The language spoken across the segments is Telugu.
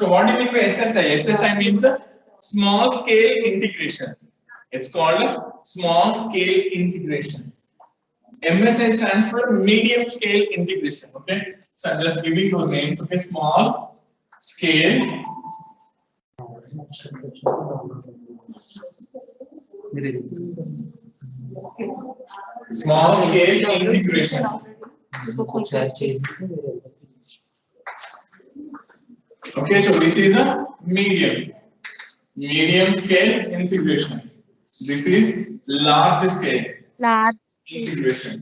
So what do you mean by SSI? SSI means small scale integration. It's called small scale integration. MSI stands for medium scale integration. Okay, so I'm just giving those names. Okay, small scale integration. Okay, so this is a medium scale integration. This is large scale integration.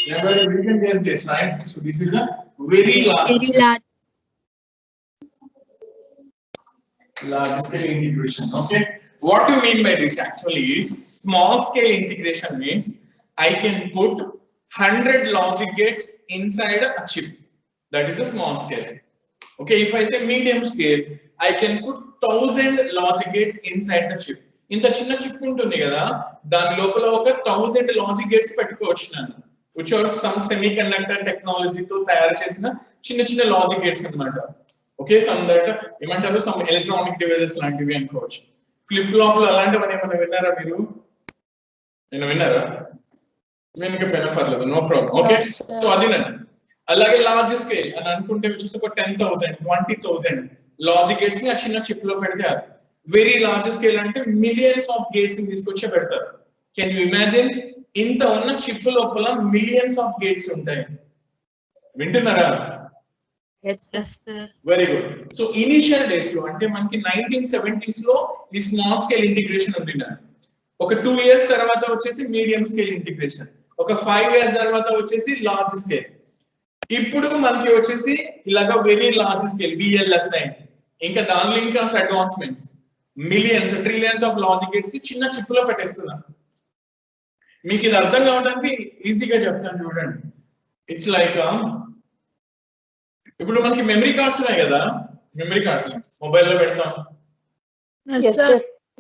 Never you can guess this, right? So this is a very large scale integration. Okay, what do you mean by this actually is small scale integration means I can put 100 logic gates inside a chip. That is a small scale. Okay, if I say medium scale, I can put 1000 logic gates inside the chip. ఇంత చిన్న చిప్ ఉంటుంది కదా, దాని లోపల ఒక 1000 లాజిక్ గేట్స్ పెట్టుకోవచ్చు నేను, which are some semiconductor technology తో తయారు చేసిన చిన్న చిన్న లాజిక్ గేట్స్ అన్నమాట. ఓకే, సమ్ దట్ ఏమంటారు, సమ్ ఎలక్ట్రానిక్ డివైసెస్ లాంటివి అనుకోవచ్చు. ఫ్లిప్ ఫ్లాప్ అలాంటివన్నీ ఏమైనా విన్నారా మీరు? నేను విన్నారా? వినకపోయినా పర్లేదు, నో ప్రాబ్లం. ఓకే, సో అదేనండి. అలాగే లార్జ్ స్కేల్ అని అనుకుంటే వచ్చేసి ఒక 10,000 20,000 లాజిక్ గేట్స్ ని ఆ చిన్న చిప్ లో పెడితే, వెరీ లార్జ్ స్కేల్ అంటే మిలియన్స్ ఆఫ్ గేట్స్ ని తీసుకొచ్చి పెడతారు. Can you imagine? ఇంత ఉన్న చిప్ లోపల మిలియన్స్ ఆఫ్ గేట్స్ ఉంటాయి. వింటున్నారా? Very good. So initial days లో అంటే మనకి 1970s లో ఈ స్మాల్ స్కేల్ ఇంటిగ్రేషన్ ఉంది. ఒక 2 years తర్వాత వచ్చేసి మీడియం స్కేల్ ఇంటిగ్రేషన్, ఒక 5 years తర్వాత వచ్చేసి లార్జ్ స్కేల్. ఇప్పుడు మనకి వచ్చేసి ఇలాగా వెరీ లార్జ్ స్కేల్ VLSI. ఇంకా దానిలో ఇంకా advancements, millions trillions of logic gates చిన్న చిప్ లో పెట్టేస్తున్నారు. మీకు ఇది అర్థం కావడానికి ఈజీగా చెప్తాను చూడండి. ఇట్స్ లైక్ ఇప్పుడు మనకి మెమరీ కార్డ్స్ ఉన్నాయి కదా, మెమరీ కార్డ్స్ మొబైల్ లో పెడతాం,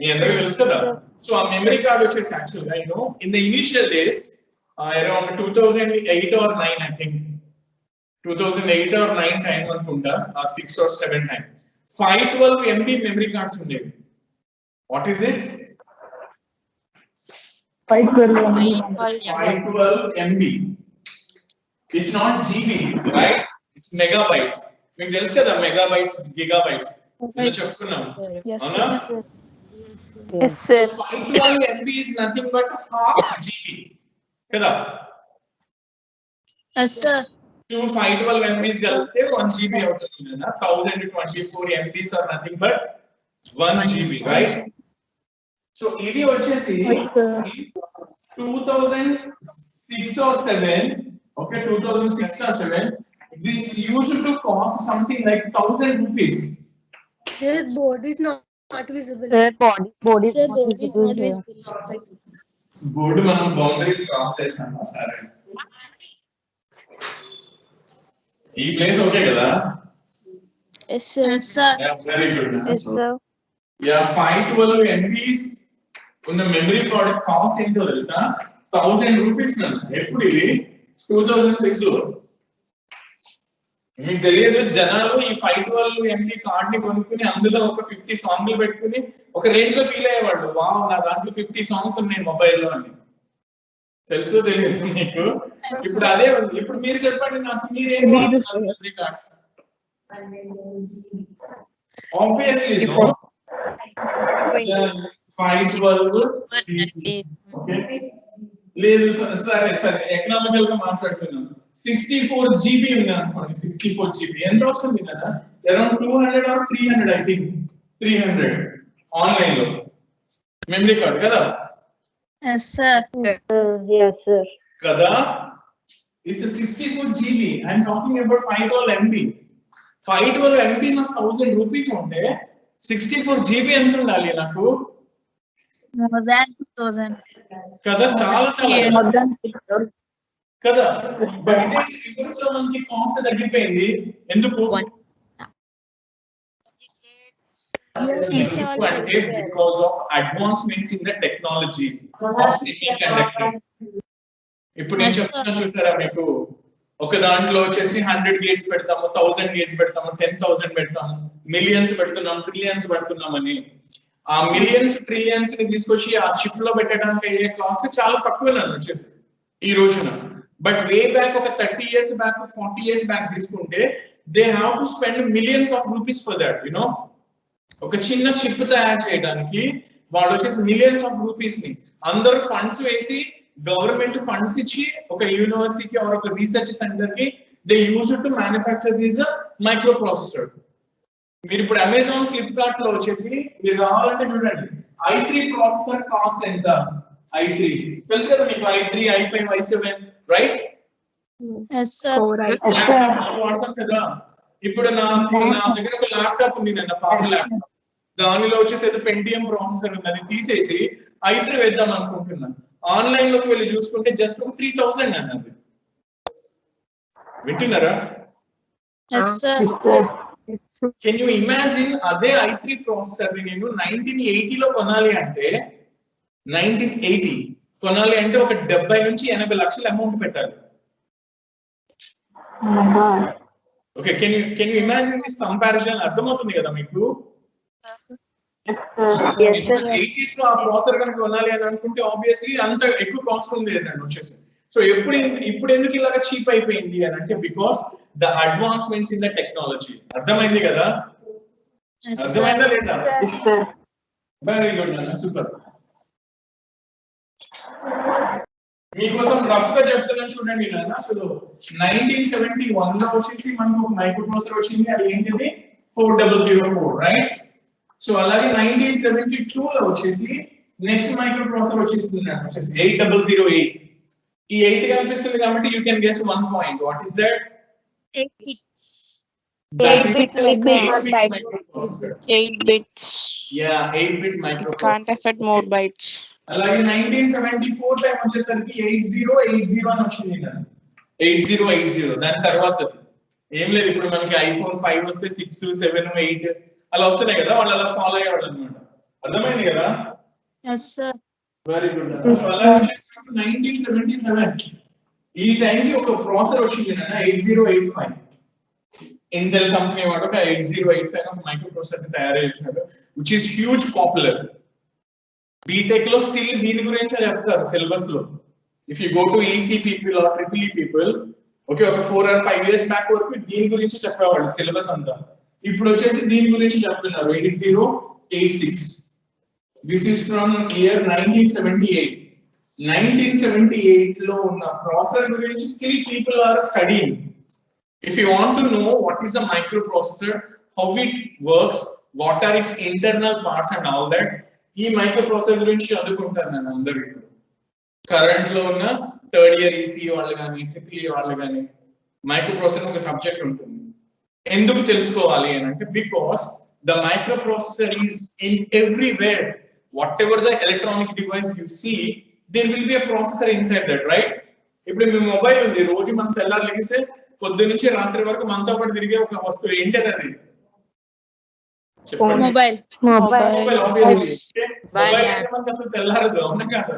మీ అందరికీ తెలుసు కదా. సో ఆ మెమరీ కార్డ్ వచ్చేసి యాక్చువల్ గా in the initial days around 2008 or 9 I think 2008 or 9 time అనుకుంటా, 6 or 7 time 512 MB memory cards ఉండేవి. What is it? 512 MB. It's not GB, right? It's megabytes. మీకు తెలుసు కదా మెగాబైట్స్, గిగాబైట్స్ చెప్తున్నాం. అవునా? 512 MB is nothing but half GB కదా. Yes sir. 512 MBs కలిపితే 1 GB అవుతుంది కదా. 1024 MBs are nothing but 1 GB, right? So ఇది వచ్చేసి 2006 or 7, okay, 2006 or 7, this used to cost something like 1000 rupees. Sir, board is not visible. Board is Sir, not board is not visible. visible. Board మనం బౌండరీస్ క్రాస్ చేసామా? సరే, ఈ ప్లేస్ ఓకే కదా? Yes sir. Yes sir. Very good. Yes sir. Yeah 512 MBs ఉన్న మెమరీ కార్డ్ కాస్ట్ ఏంటో తెలుసా? 1000 రూపీస్. ఎప్పుడు ఇది? 2006 లో. మీకు తెలియదు, జనాలు ఈ 512 MB కార్డ్ ని కొనుక్కుని అందులో ఒక 50 సాంగ్లు పెట్టుకుని ఒక రేంజ్ లో ఫీల్ అయ్యేవాళ్ళు. వావ్, నా దాంట్లో 50 సాంగ్స్ ఉన్నాయి మొబైల్లో అని. తెలుసు తెలియదు మీకు? ఇప్పుడు అదే ఉంది. ఇప్పుడు మీరు చెప్పండి నాకు, మీరేం మెమరీ కార్డ్స్? ఆబ్వియస్లీ 512. ఓకే, లేదు సరే సరే, ఎకనామికల్ గా మాట్లాడుతున్నాం. 64 GB ఉంది అనుకోండి. 64 GB ఎంత వస్తుంది కదా? Around 200 or 300 I think. 300 online లో మెమరీ కార్డ్ కదా? Yes sir. Yes sir. కదా? It's a 64 GB. I'm talking about 512 MB. 512 MB నాకు 1000 రూపీస్ ఉంటే 64 GB ఎంత ఉండాలి నాకు? More than 2000. కదా, చాలా చాలా More than కదా. బట్ ఇదే రివర్స్ లో మనకి కాస్ట్ తగ్గిపోయింది. ఎందుకు? అంటే because of advancements in the technology of semiconductor. ఇప్పుడు నేను చెప్తున్నాను చూసారా మీకు, ఒక దాంట్లో వచ్చేసి 100 గేట్స్ పెడతాము, 1000 గేట్స్ పెడతాము, 10,000 పెడతాము, మిలియన్స్ పెడుతున్నాం, ట్రిలియన్స్ పెడుతున్నామని. ఆ మిలియన్స్ ట్రిలియన్స్ ని తీసుకొచ్చి ఆ చిప్ లో పెట్టడానికి అయ్యే కాస్ట్ చాలా తక్కువ నన్ను వచ్చేసి ఈ రోజున. బట్ వే బ్యాక్ ఒక 30 years బ్యాక్ 40 years బ్యాక్ తీసుకుంటే they have to spend millions of rupees for that. You know ఒక చిన్న చిప్ తయారు చేయడానికి వాళ్ళు వచ్చేసి మిలియన్స్ ఆఫ్ రూపీస్ ని అందరూ ఫండ్స్ వేసి గవర్నమెంట్ ఫండ్స్ ఇచ్చి ఒక యూనివర్సిటీకి ఆర్ ఒక రీసెర్చ్ సెంటర్ కి they use to manufacture these micro processor. మీరు ఇప్పుడు అమెజాన్, ఫ్లిప్కార్ట్ లో వచ్చేసి మీరు కావాలంటే చూడండి i3 ప్రాసెసర్ కాస్ట్ ఎంత. i3 తెలుసు కదా మీకు, i3, i5, i7 రైట్? వాడతాం కదా. ఇప్పుడు నా దగ్గర ఒక ల్యాప్టాప్ ఉంది, నన్న పాత ల్యాప్టాప్, దానిలో వచ్చేసి ఏదో పెంటియం ప్రాసెసర్ ఉన్నది తీసేసి i3 వేద్దాం అనుకుంటున్నాను. ఆన్లైన్ లోకి వెళ్ళి చూసుకుంటే జస్ట్ 3000 అన్నది. వింటున్నారా? కెన్ యూ ఇమాజిన్ అదే i3 ప్రాసెసర్ ని నేను 1980 లో కొనాలి అంటే 1980 కొనాలి అంటే ఒక 70 నుంచి 80 లక్షల అమౌంట్ పెట్టాలి. Okay, can you imagine this comparison? అర్థమవుతుంది కదా మీకు? 80s లో ఆ ప్రాసెసర్ కనుక కొనాలి అని అనుకుంటే ఆబ్వియస్లీ అంత ఎక్కువ కాస్ట్ ఉంది అని వచ్చేసి. సో ఇప్పుడు ఎందుకు ఇలాగా చీప్ అయిపోయింది అని అంటే because the advancements in the technology. అర్థమైంది కదా? అర్థమైందా లేదా? వెరీ గుడ్ నాన్న, సూపర్. మీకోసం రఫ్ గా చెప్తున్నాను చూడండి నాన్న. అసలు 1971 లో వచ్చేసి మనకు ఒక మైక్రో ప్రాసెసర్ వచ్చింది, అది ఏంటిది 4004 రైట్? సో అలాగే 1972 లో వచ్చేసి నెక్స్ట్ మైక్రో ప్రాసెసర్ వచ్చేసింది వచ్చేసి 8008. ఈ 8 కనిపిస్తుంది కాబట్టి you can guess 1 point. What is that? 8 bits. That is 8 bits. Yeah, 8-bit microprocessor. Can't afford more bytes. అలాగే 1974 టైం వచ్చేసరికి 8080 అని వచ్చింది కదా. 8080 దాని తర్వాత ఏం లేదు, ఇప్పుడు మనకి iPhone 5 వస్తే 6, 7, 8 అలా వస్తున్నాయి కదా, వాళ్ళు అలా ఫాలో అయ్యేవాళ్ళు అన్నమాట. అర్థమైంది కదా? Yes sir. Very good. So అలా వచ్చేసి 1977 ఈ టైంకి ఒక ప్రాసెసర్ వచ్చింది నాన్న 8085. ఇంటెల్ కంపెనీ వాడు ఒక 8085 ఒక మైక్రో ప్రాసెసర్ తయారు చేసినారు, which is huge popular. BTech లో స్టిల్ దీని గురించి చెప్తారు సిలబస్ లో. If you go to EC people or triple E people, okay, ఒక 4 or 5 years బ్యాక్ వరకు దీని గురించి చెప్పేవాళ్ళు సిలబస్ అంతా. ఇప్పుడు వచ్చేసి దీని గురించి చెప్తున్నారు 8086. This is from year 1978. 1978 లో ఉన్న ప్రాసెసర్ గురించి still people are studying. If you want to know what is a microprocessor, how it works, what are its internal parts and all that, ఈ మైక్రోప్రాసెసర్ గురించి చదువుకుంటారు నేను అందరూ. కరెంట్ లో ఉన్న 3rd year ఈసీ వాళ్ళు కానీ ట్రిపుల్ ఈ వాళ్ళు కానీ మైక్రోప్రాసెసర్ ఒక సబ్జెక్ట్ ఉంటుంది. ఎందుకు తెలుసుకోవాలి అని అంటే because the microprocessor is in everywhere. Whatever the electronic device you see, there will be a processor inside that right? ఇప్పుడు మీ మొబైల్ ఉంది, రోజు మనం తెల్లారి లెగిస్తే పొద్దు నుంచి రాత్రి వరకు మనతో పాటు తిరిగే ఒక వస్తువు ఏంటది? అది చెప్పండి. Mobile. ఆబ్వియస్లీ మొబైల్ అయితే మనకి అసలు తెల్లారదు, అవునా కాదా?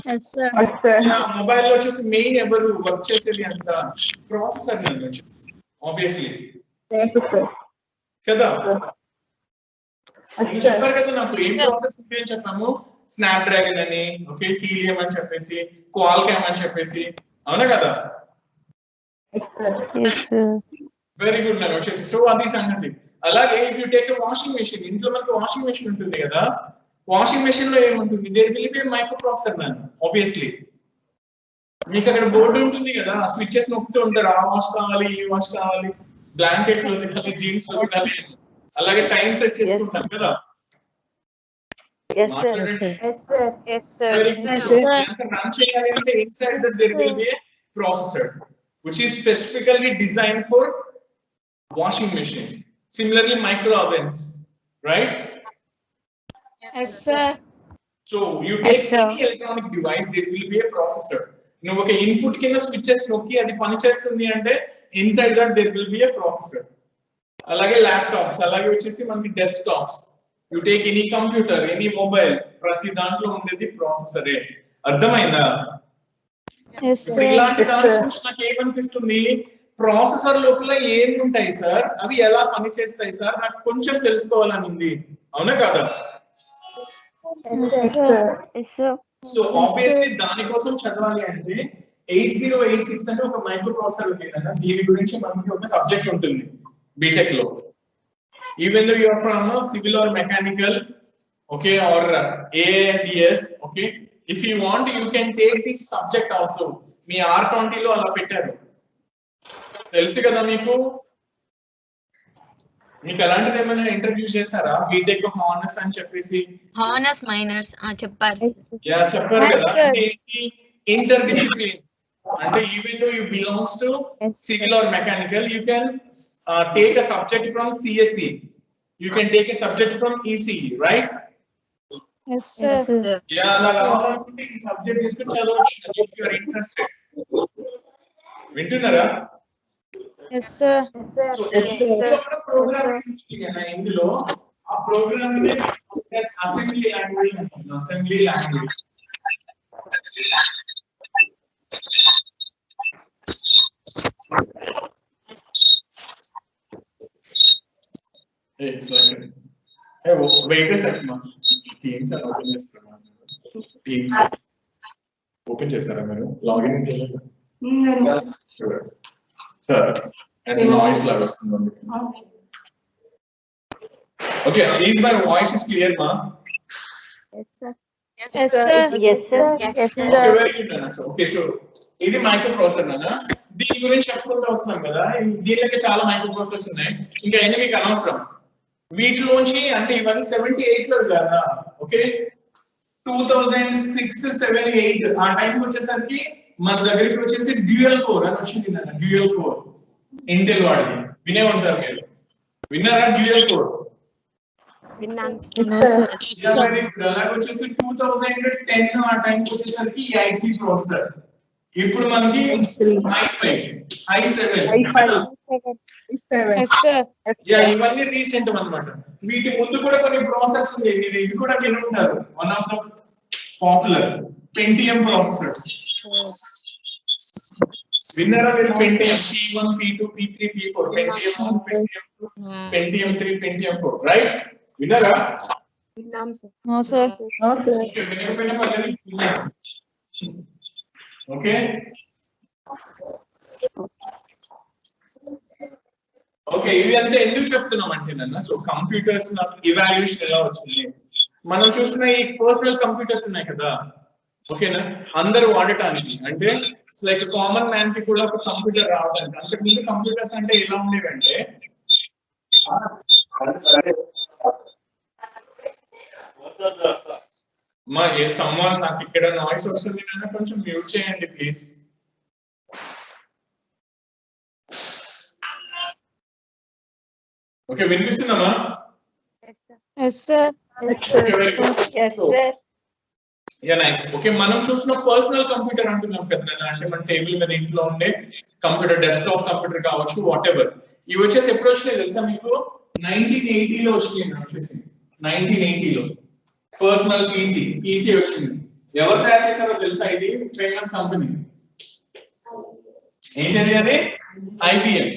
Yes sir. మొబైల్ లో వచ్చేసి మెయిన్ ఎవరు వర్క్ చేసేది అంత ప్రాసెసర్ నుంచి వచ్చేసి ఆబ్వియస్లీ కదా. చెప్పారు కదా నాకు ఏం ప్రాసెస్ అని చెప్పాము, స్నాప్ డ్రాగన్ అని, ఓకే, హీలియం అని చెప్పేసి, క్వాల్కామ్ అని చెప్పేసి, అవునా కదా? వెరీ గుడ్ నేను వచ్చేసి. సో అది సంగతి. అలాగే if you take washing machine, ఇంట్లో మనకి వాషింగ్ మెషిన్ ఉంటుంది కదా, వాషింగ్ మెషిన్ లో ఏముంటుంది? There will be microprocessor man obviously. మీకు అక్కడ బోర్డు ఉంటుంది కదా, ఆ స్విచెస్ నొక్కుతూ ఉంటారు, ఆ వాష్ కావాలి, ఈ వాష్ కావాలి, బ్లాంకెట్ లో తినాలి, జీన్స్ లో తినాలి, అలాగే టైం సెట్ చేసుకుంటాం కదా. రన్ చేయాలి అంటే inside that there will be processor which is specifically designed for washing machine. Similarly micro ovens, right? Yes sir. So you take any electronic device, there will be a processor. నువ్వు ఒక ఇన్పుట్ కింద స్విచెస్ నొక్కి అది పని చేస్తుంది అంటే inside that there will be a processor. అలాగే ల్యాప్టాప్స్, అలాగే వచ్చేసి మనకి desktops, you take any computer, any mobile, ప్రతి దాంట్లో ఉండేది ప్రాసెసరే. అర్థమైందా? Yes sir. ఇలాంటి దాంట్లో నాకు ఏమనిపిస్తుంది, ప్రాసెసర్ లోపల ఏం ఉంటాయి సార్, అవి ఎలా పనిచేస్తాయి సార్, నాకు కొంచెం తెలుసుకోవాలని ఉంది, అవునా కదా? Yes, sir. Yes, sir. So obviously దానికోసం చదవాలి అంటే 8086 అంటే ఒక మైక్రో ప్రాసెసర్ ఉంది కదా, దీని గురించి మనకి ఒక సబ్జెక్ట్ ఉంటుంది బీటెక్ లో. Even though you are from civil or mechanical, okay, or AAMDS, okay, if you want you can take this subject also. మీ R20 లో అలా పెట్టారు, తెలుసు కదా మీకు. మీకు అలాంటిది ఏమైనా ఇంటర్వ్యూ చేశారా బీటెక్ హానర్స్ అని చెప్పేసి? హానర్స్ మైనర్స్ చెప్పారు. యా చెప్పారు Yes, కదా. sir. అంటే ఇంటర్ డిసిప్లిన్ అంటే even though you belongs to civil or mechanical, you can take a subject from CSE, you can take a subject from ECE, right? Yes, sir. Yeah అలా కావాలనుకుంటే ఈ సబ్జెక్ట్ తీసుకొని చదవచ్చు ఇఫ్ యు ఆర్ ఇంట్రెస్టెడ్. వింటున్నారా? Yes, sir. సో ఇందులో కూడా ప్రోగ్రామింగ్ ఉంటుంది కదా, ఇందులో ఆ ప్రోగ్రామింగ్ అసెంబ్లీ లాంగ్వేజ్ ఉంటుంది. Assembly language it's like wait second Teams అని ఓపెన్ చేస్తారా? టీమ్స్ ఓపెన్ చేస్తారా మీరు? లాగిన్ సార్ అండ్ నాయిస్ లాగా వస్తుంది. Okay, is my voice is clear మా? Yes, sir. Yes, sir. Yes, okay, sir. Very good అన్న. Okay, sure. ఇది మైక్రో ప్రాసెసర్ అన్న. దీని గురించి చెప్పుకుంటూ వస్తున్నాం కదా, దీనికి చాలా మైక్రో ప్రాసెసర్స్ ఉన్నాయి, ఇంకా ఎన్ని మీకు అనవసరం. వీటిలోంచి అంటే ఇవన్నీ 78 లో కదా, ఓకే, 2006, 7, 8 ఆ టైంకి వచ్చేసరికి మన దగ్గరికి వచ్చేసి డ్యూయల్ కోర్ అని వచ్చింది అన్న. డ్యూయల్ కోర్ ఇంటెల్ వాడిది, వినే ఉంటారు మీరు. విన్నారా డ్యూయల్ కోర్? అలాగే వచ్చేసి 2010 ఆ టైంకి వచ్చేసరికి i3 ప్రాసెసర్. ఇప్పుడు మనకి i5, i7. Yes, sir. Yeah ఇవన్నీ రీసెంట్ అన్నమాట. వీటి ముందు కూడా కొన్ని ప్రాసెసర్స్ ఉన్నాయి, మీరు ఇవి కూడా విని ఉంటారు. One of the popular Pentium processors. విన్నారా మీరు? Pentium P1, P2, P3, P4, Pentium 1, Pentium 2, Pentium 3, Pentium 4, right? విన్నారా? No, sir. ఓకే, వినకపోయినా పర్లేదు, విన్నారు. ఓకే ఓకే, ఇది అంతా ఎందుకు చెప్తున్నాం అంటే నన్ను, సో కంప్యూటర్స్ నాకు ఇవాల్యుయేషన్ ఎలా వచ్చింది, మనం చూస్తున్న ఈ పర్సనల్ కంప్యూటర్స్ ఉన్నాయి కదా, ఓకేనా, అందరూ వాడటానికి. అంటే లైక్ కామన్ మ్యాన్ కి కూడా ఒక కంప్యూటర్ రావడానికి. అంతకు ముందు కంప్యూటర్స్ అంటే ఎలా ఉండేవంటే, మా ఏ సమ్వన్ నాకు ఇక్కడ నాయిస్ వస్తుంది నాన్న, కొంచెం మ్యూట్ చేయండి ప్లీజ్. ఓకే, వినిపిస్తుందమ్మా? Yes, sir. Okay, very good. Yes, sir. Yeah nice. Okay, మనం చూసిన పర్సనల్ కంప్యూటర్ అంటున్నాం కదా నాన్న, అంటే మన టేబుల్ మీద ఇంట్లో ఉండే కంప్యూటర్, డెస్క్టాప్ కంప్యూటర్ కావచ్చు, వాట్ ఎవర్. ఇవి వచ్చేసి ఎప్పుడు వచ్చినాయి తెలుసా మీకు? 1980 లో వచ్చినాయి. వచ్చేసి 1980 లో పర్సనల్ పీసీ వచ్చింది. ఎవరు తయారు చేశారో తెలుసా? ఇది ఫేమస్ కంపెనీ. ఏంటది అది? IBM.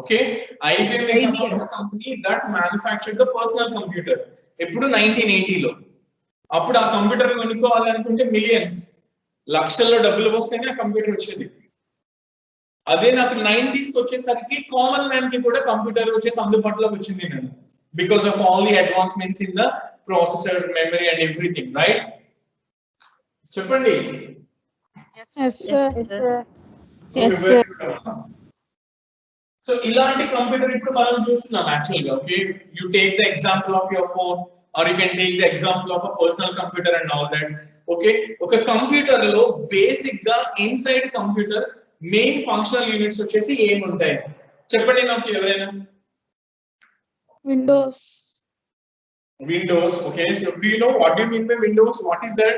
Okay, IBM is the first company that manufactured the personal computer. ఎప్పుడు 1980 లో. అప్పుడు ఆ కంప్యూటర్ కొనుక్కోవాలనుకుంటే మిలియన్స్, లక్షల్లో డబ్బులు వస్తేనే ఆ కంప్యూటర్ వచ్చేది. అదే నాకు 90s వచ్చేసరికి కామన్ మ్యాన్ కి కూడా కంప్యూటర్ వచ్చేసి అందుబాటులోకి వచ్చింది నేను, because of all the advancements in the processor, memory and everything, right? చెప్పండి. Yes, sir. Yes, sir. So ఇలాంటి కంప్యూటర్ ఇప్పుడు మనం చూస్తున్నాం యాక్చువల్ గా. Okay, you take the example of your phone are you can take the example of a personal computer and all that. Okay, ఒక కంప్యూటర్ లో బేసిక్ గా inside computer main functional units వచ్చేసి ఏముంటాయి చెప్పండి నాకు ఎవరైనా? Windows. Windows. Okay, so do you know what do you mean by Windows? What is that?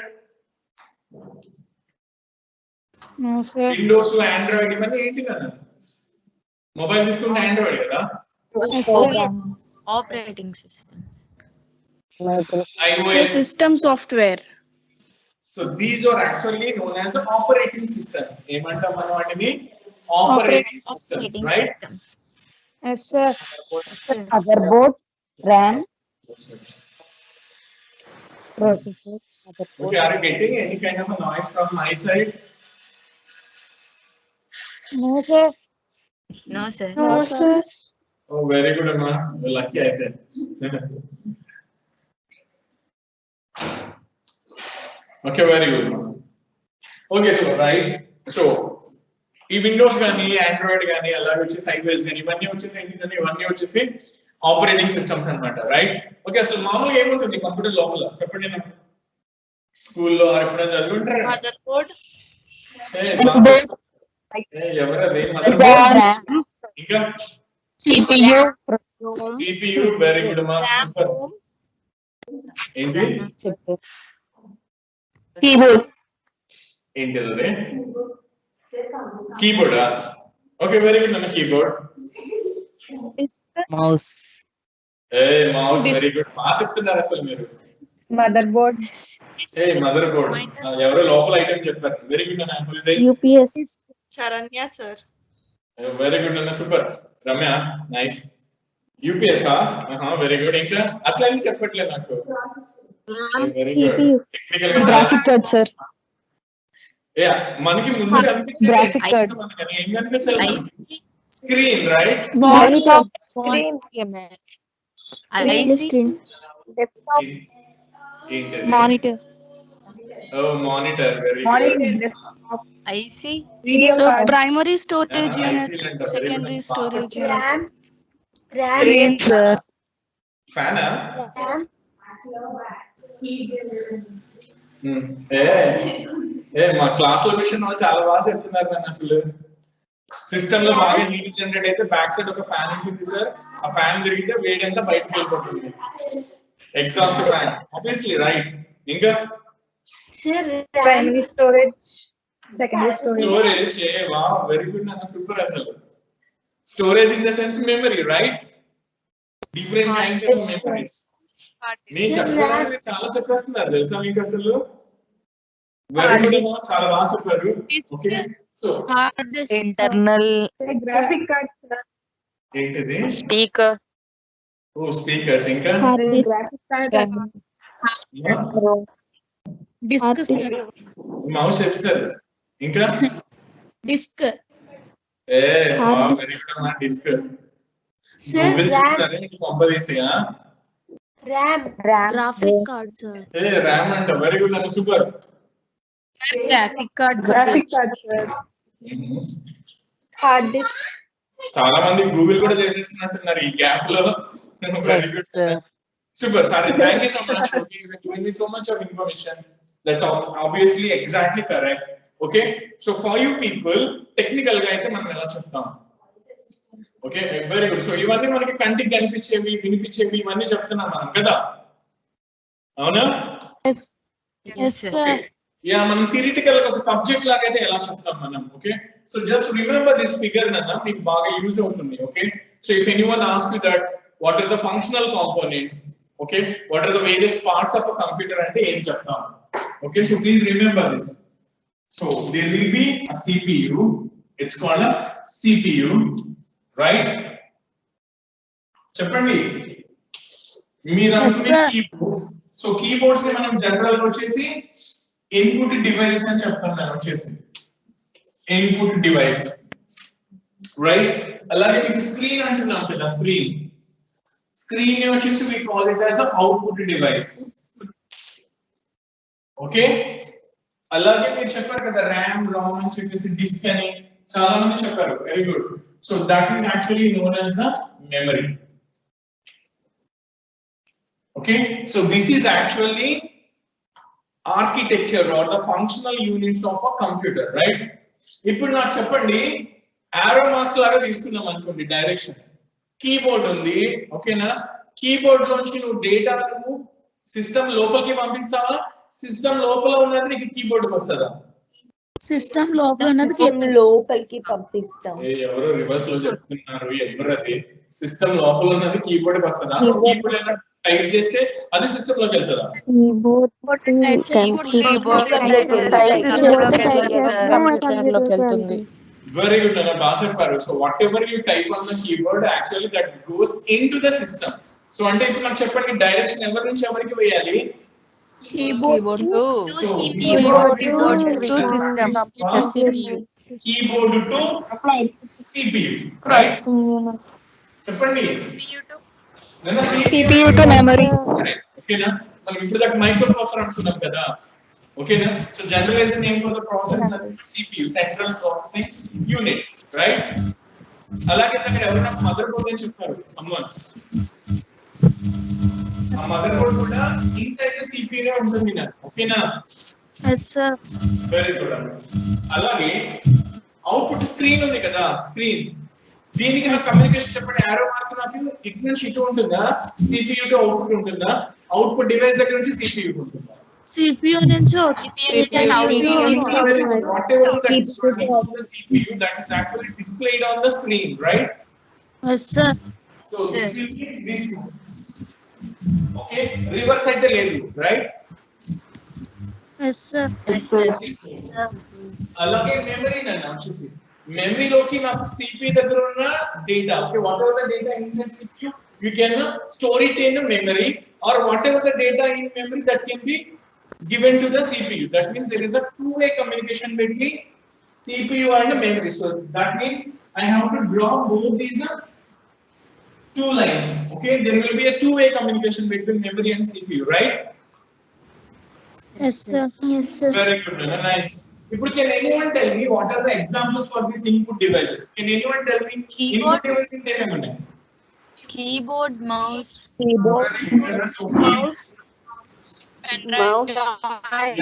No, sir. Windows, Android, ఇవన్నీ ఏంటి కదా? మొబైల్ తీసుకుంటే ఆండ్రాయిడ్ కదా? Yes, sir. Operating systems. So, iOS. system software. So these are actually known as operating systems. ఏమంటాం మనం వాటిని? operating systems, Operating right? systems. Yes, sir. Yes, sir. Motherboard, RAM, processor, motherboard. Okay, are you getting any kind of a noise from my side? No, sir. No, sir. No, sir. Oh, very good, Amma. You're lucky, I think. Okay, very good. Okay, so right. So, ఈ విండోస్ కానీ ఆండ్రాయిడ్ కానీ అలాగే వచ్చేసి ఐఓఎస్ కానీ ఇవన్నీ వచ్చేసి ఏంటంటే ఇవన్నీ వచ్చేసి ఆపరేటింగ్ సిస్టమ్స్ అన్నమాట, రైట్? ఓకే, అసలు మామూలుగా ఏముంటుంది కంప్యూటర్ లోపల చెప్పండి నాకు. స్కూల్లో ఎప్పుడైనా చదివింటారా? ఎవరది మదర్ బోర్డ్? ఇంకా CPU, CPU, వెరీ గుడ్ మా, సూపర్. ఏంటి keyboard, ఏంటిది? కీబోర్డా? ఓకే, వెరీ గుడ్ అన్న, keyboard. mouse, mouse, very good. బాగా చెప్తున్నారు అసలు మీరు. Motherboard. మదర్ బోర్డ్ ఎవరో లోపల ఐటమ్ చెప్పారు. వెరీ గుడ్ అన్న. UPS, Sharanya sir. Very good అన్న, super. Ramya, nice. UPS very good. ఇంకా అసలు అది చెప్పట్లేదు నాకు. Very good. టెక్నికల్ గా graphic card, sir. మనకి ముందు కనిపించేది Graphic card. మనకి ఏం కనిపించాలి? IC, screen, right? Monitor, IC, monitor, oh monitor, very good. IC, So primary storage unit, secondary storage unit. RAM. screen, sir. ఫ్యానా? RAM. మా క్లాస్ లో విషయం చాలా బాగా చెప్తున్నారు నన్ను. అసలు సిస్టమ్ లో బాగా హీట్ జనరేట్ అయితే బ్యాక్ సైడ్ ఒక ఫ్యాన్ ఉంటుంది సార్. ఆ ఫ్యాన్ తిరిగితే వేడి అంతా బయటకు వెళ్ళిపోతుంది. Exhaust fan, obviously, right? ఇంకా Sir, RAM. Primary storage, secondary storage. Storage, వా, వెరీ గుడ్ నాన్న, సూపర్. అసలు storage in the sense memory, right? Different kinds of memories. నేను చెప్పడానికి చాలా చెప్పేస్తున్నారు తెలుసా మీకు అసలు. వెరీ గుడ్ అమ్మా, చాలా బాగా చెప్పారు. Okay, so Internal, Graphic card, sir. ఏంటిది? speaker, ఓ, స్పీకర్స్. ఇంకా Graphic card. Disk, sir. Mouse చెప్తారు. ఇంకా Disk. వెరీ గుడ్ అమ్మా, డిస్క్. Sir, RAM. పంపదీసియా? RAM. graphic card, sir. RAM అంట, వెరీ గుడ్ అన్న, super. Graphic card, sir. Hard disk. చాలా మంది గూగుల్ కూడా చేసేస్తున్నట్టున్నారు ఈ గ్యాప్ లో. Very good, super. సరే, thank you so much. Giving me so much of information. That's obviously exactly correct. Okay, so for you people technical గా అయితే మనం ఎలా చెప్తాం? Okay, very good. సో ఇవన్నీ మనకి కంటికి కనిపించేవి, వినిపించేవి, ఇవన్నీ చెప్తున్నాం మనం కదా, అవునా? Yes. Yes, sir. యా, మనం థియరిటికల్ గా ఒక సబ్జెక్ట్ లాగా అయితే ఎలా చెప్తాం మనం? Okay, so just remember this figure అన్న, మీకు బాగా యూజ్ అవుతుంది. Okay, so if anyone ask you that what are the functional components, okay, what are the various parts of a computer అంటే ఏం చెప్తాం? Okay, so please remember this. So there will be a CPU, it's called a CPU, right? చెప్పండి మీరు. కీబోర్డ్స్. సో కీబోర్డ్స్ ని మనం జనరల్ గా వచ్చేసి ఇన్పుట్ డివైస్ అని చెప్తాం మనం వచ్చేసి. Input device, right? అలాగే మీకు స్క్రీన్ అంటున్నాం కదా, స్క్రీన్. స్క్రీన్ వచ్చేసి we call it as a output device. Okay, అలాగే మీరు చెప్పారు కదా ర్యామ్, రామ్ అని చెప్పేసి, డిస్క్ అని చాలా మంది చెప్పారు. Very good. So that is actually known as the memory. Okay, so this is actually architecture or the functional units of a computer, right? ఇప్పుడు నాకు చెప్పండి, arrow marks లాగా తీసుకున్నాం అనుకోండి డైరెక్షన్. కీబోర్డ్ ఉంది, ఓకేనా? కీబోర్డ్ లోంచి నువ్వు డేటా నువ్వు సిస్టమ్ లోపలికి పంపిస్తావా? సిస్టమ్ లోపల ఉన్నది నీకు కీబోర్డ్కి వస్తుందా? సిస్టమ్ లోపల ఉన్నది లోపలికి పంపిస్తాం. ఎవరో రివర్స్ లో చెప్తున్నారు. ఎవరు అది? సిస్టమ్ లోపల ఉన్నది కీబోర్డ్కి వస్తుందా? కీబోర్డ్ ఏమైనా టైప్ చేస్తే అది సిస్టమ్ లోకి వెళ్తుందా? Very good, Nana. బాగా చెప్పారు. So whatever you type on the keyboard, actually that goes into the system. So అంటే ఇప్పుడు నాకు చెప్పండి డైరెక్షన్ ఎవరి నుంచి ఎవరికి వేయాలి? Keyboard to So Keyboard to keyboard to CPU, right? చెప్పండి. Nana CPU to memory. ఓకేనా? మనం ఇప్పుడు దాకా మైక్రో ప్రాసెసర్ అనుకున్నాం కదా. ఓకేనా? So generalized name for the processor CPU, central processing unit, right? అలాగే అక్కడ ఎవరు నాకు మదర్ బోర్డ్ అని చెప్పారు సమ్వన్. ఆ మదర్ బోర్డ్ కూడా ఇన్సైడ్ ద CPU నే ఉంటుంది నా. ఓకేనా? Yes, sir. వెరీ గుడ్ అండి. అలాగే అవుట్పుట్ స్క్రీన్ ఉంది కదా, స్క్రీన్. దీనికి నా కమ్యూనికేషన్ చెప్పండి. యారో మార్క్ నాకు ఇటు నుంచి ఇటు ఉంటుందా, CPU టు అవుట్పుట్ ఉంటుందా, అవుట్పుట్ డివైస్ దగ్గర నుంచి CPU కు ఉంటుందా? CPU నుంచి Whatever that is running on the CPU, that is actually displayed on the screen, right? Yes, sir. So this will be this one. Okay, reverse అయితే లేదు, right? Yes, sir. అలాగే మెమరీ నన్ను వచ్చేసి మెమరీలోకి నాకు CPU దగ్గర ఉన్న data, okay, whatever the data inside CPU, you can store it in memory, or whatever the data in memory that can be given to the CPU. That means there is a two-way communication between CPU and memory. So that means I have to draw both these two lines. Okay, there will be a two-way communication between memory and CPU, right? Yes, sir. Yes, sir. Very good, Nana. Nice. ఇప్పుడు can anyone tell me what are the examples for these input devices? Can anyone tell me input devices ఏమేమి ఉన్నాయి? Keyboard, mouse. Mouse.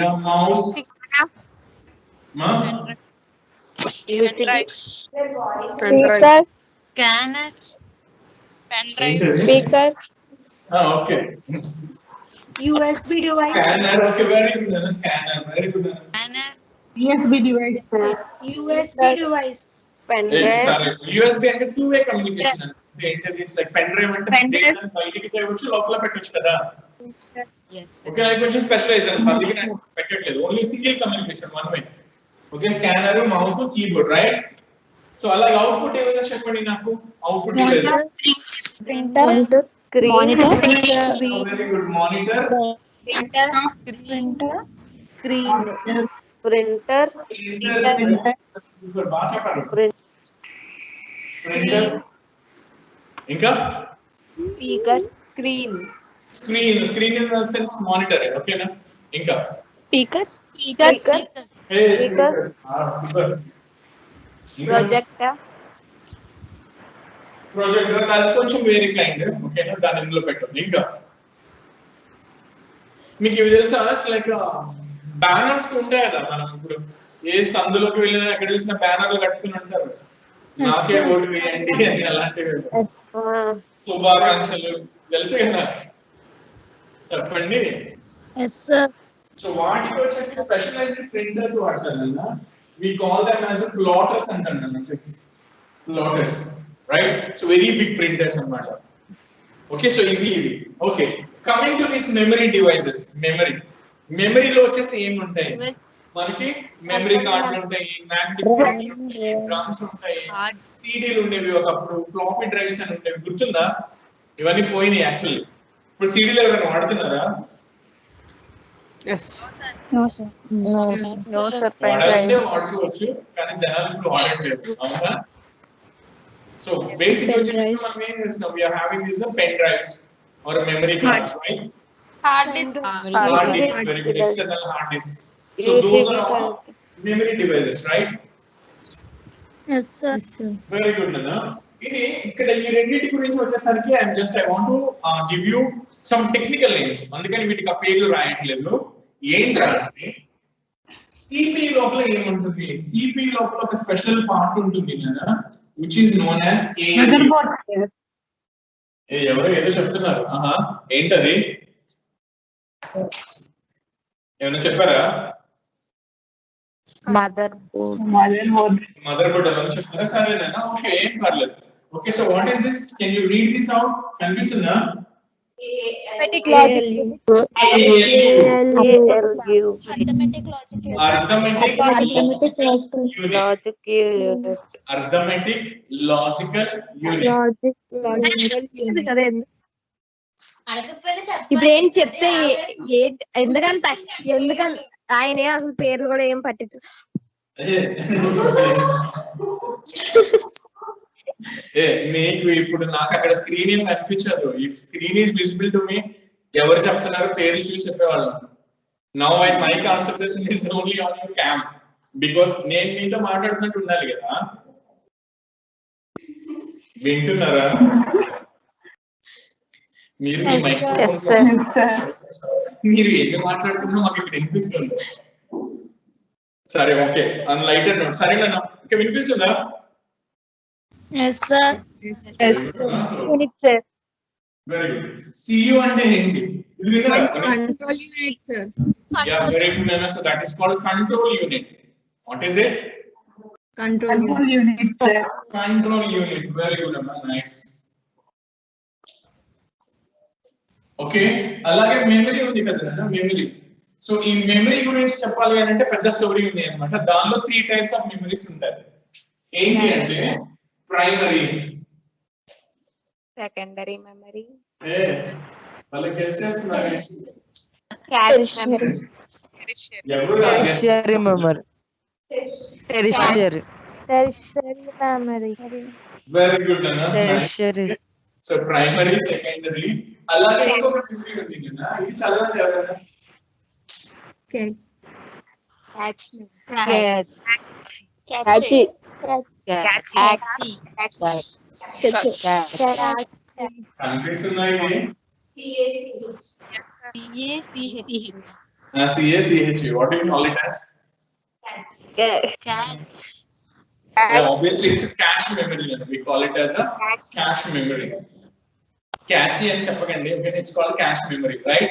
Yeah, mouse. Speaker, Scanner. speaker, Okay. USB device. Scanner. Okay, very good, Nana. Scanner. Very good, Nana. Scanner. USB device. pen Hey, drive, sorry. USB అంటే two-way communication. It's like pen drive అంటే data బయటికి తేవచ్చు, లోపల పెట్టొచ్చు కదా. Yes, sir. Okay, like కొంచెం స్పెషలైజ్ అన్నమాట. అందుకే నేను పెట్టట్లేదు. Only single communication one way. Okay, scanner, mouse, keyboard, right? So అలాగే అవుట్పుట్ డివైసెస్ చెప్పండి నాకు. Output devices. printer, screen, very good. Monitor, printer, super, బాగా చెప్పారు. Print. ప్రింటర్, ఇంకా speaker, screen, screen in the sense monitor, ఓకేనా? ఇంకా speaker, హే స్పీకర్స్, సూపర్. projector, ప్రొజెక్టర్ అది కొంచెం వేరే కైండ్, ఓకేనా? దాని ఇందులో పెట్టండి. ఇంకా మీకు ఇవి తెలుసా? ఇట్స్ లైక్ బ్యానర్స్ ఉంటాయి కదా, మనం ఇప్పుడు ఏ సందులోకి వెళ్ళినా ఎక్కడ చూసినా బ్యానర్లు కట్టుకుని ఉంటారు. నాకే ఓటు వేయండి అని, అలాంటివి. శుభాకాంక్షలు తెలుసు కదా, చెప్పండి. Yes, sir. సో వాటికి వచ్చేసి స్పెషలైజ్డ్ ప్రింటర్స్ వాడతారు కదా, we call them as the plotters అంటారు వచ్చేసి, plotters, right? So very big printers అన్నమాట. Okay, so ఇవి okay. Coming to this memory devices. మెమరీలో వచ్చేసి ఏమి ఉంటాయి మనకి? మెమరీ కార్డులు ఉంటాయి, మ్యాగ్నెటిక్ ఉంటాయి, డ్రమ్స్ ఉంటాయి, సీడీలు ఉండేవి ఒకప్పుడు, ఫ్లాపీ డ్రైవ్స్ అని ఉండేవి, గుర్తుందా? ఇవన్నీ పోయినాయి యాక్చువల్లీ. ఇప్పుడు సీడీలు ఎవరైనా వాడుతున్నారా? No, sir. no sir, pen వాడాలంటే drive, వాడుకోవచ్చు, కానీ జనాలు ఇప్పుడు వాడట్లేదు, అవునా? సో బేసిక్ వచ్చేసి మనం ఏం చేస్తున్నాం, we are having these pen drives or memory cards, right? Hard disk. Hard disk, very good. External hard disk. So those are all memory devices, right? Yes, sir. Very good, Nana. ఇది ఇక్కడ ఈ రెండింటి గురించి వచ్చేసరికి I want to give you some technical names. అందుకని వీటికి ఆ పేర్లు రాయట్లేదు. ఏంటంటే CPU లోపల ఏముంటుంది? CPU లోపల ఒక స్పెషల్ పార్ట్ ఉంటుంది కదా, which is known as ALU. ఎవరో ఏదో చెప్తున్నారు. ఏంటది? ఏమైనా చెప్పారా? మదర్ బోర్డ్ అని చెప్తారా? సరేనా, ఓకే, ఏం పర్లేదు. Okay, so what is this? Can you read this out? కనిపిస్తుందా? Arithmetic logic. Arithmetic logical unit. Logic unit. Arithmetic logical unit. ఇప్పుడు ఏం చెప్తే ఎందుకంటే ఆయన అసలు పేర్లు కూడా ఏం పట్టించు. మీకు ఇప్పుడు నాకు అక్కడ స్క్రీన్ ఏం కనిపించదు. ఈ screen is visible to me. ఎవరు చెప్తున్నారు పేర్లు చూసి చెప్పేవాళ్ళం. Now my concentration is only on your cam because నేను మీతో మాట్లాడుతున్నట్టు ఉండాలి కదా. వింటున్నారా మీరు? మీ మైక్రోఫోన్ మీరు ఏమి మాట్లాడుతున్నా మాకు ఇక్కడ వినిపిస్తుంది. సరే ఓకే అన్ లైటర్ నోట్. సరేనా ఇంకా వినిపిస్తుందా? Very good. సియు అంటే ఏంటి? ఇది విన్నారా? Control unit, sir. Yeah, very good, Nana. So that is called control unit. What is it? Control unit. Control unit. Very good, Nana. Nice. Okay. అలాగే మెమరీ ఉంది కదా నాన్న, మెమరీ. సో ఈ మెమరీ గురించి చెప్పాలి అని అంటే పెద్ద స్టోరీ ఉంది అన్నమాట. దానిలో 3 టైప్స్ ఆఫ్ మెమరీస్ ఉంటాయి. ఏంటి అంటే ప్రైమరీ, Secondary memory. వాళ్ళకి గెస్ చేస్తున్నారు. Cache memory. ఎవరు Tertiary memory. Tertiary. Very good అన్న. Tertiary. సో ప్రైమరీ, సెకండరీ, అలాగే ఇంకొక మెమరీ ఉంది కదా, ఇది చదవండి ఎవరైనా. Okay. కంట్రీస్ ఉన్నాయి. CACH. What do you call it as? Catch. Yeah, obviously it's a cache memory. We call it as a cache memory. Cache అని చెప్పకండి. Okay, it's called cache memory, right?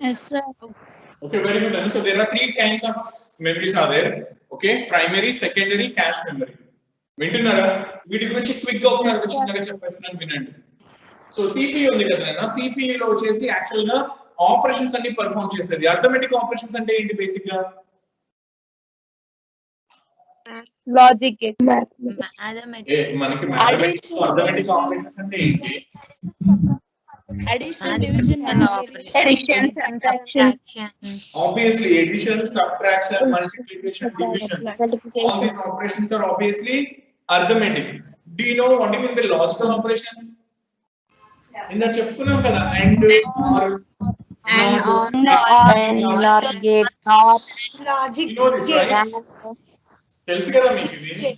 Yes, sir. Okay, very good. So there are 3 kinds of memories are there. Okay, primary, secondary, cache memory. వింటున్నారా? వీటి గురించి క్విక్ గా ఒకసారి చిన్నగా చెప్పేస్తున్నాను, వినండి. సో CPU ఉంది కదా, CPU లో వచ్చేసి యాక్చువల్ గా ఆపరేషన్స్ అన్ని పర్ఫార్మ్ చేసేది. అర్థమెటిక్ ఆపరేషన్స్ అంటే ఏంటి బేసిక్ గా? Logic gate. మనకి మ్యాథమెటిక్స్ లో అర్థమెటిక్ ఆపరేషన్స్ అంటే ఏంటి? Addition, division, Addition, subtraction. Obviously addition, subtraction, multiplication, division, all these operations are obviously arithmetic. Do you know what do you mean by logical operations? In that చెప్పుకున్నాం కదా, and or NOR gate. You know this, right? తెలుసు కదా మీకు ఇది.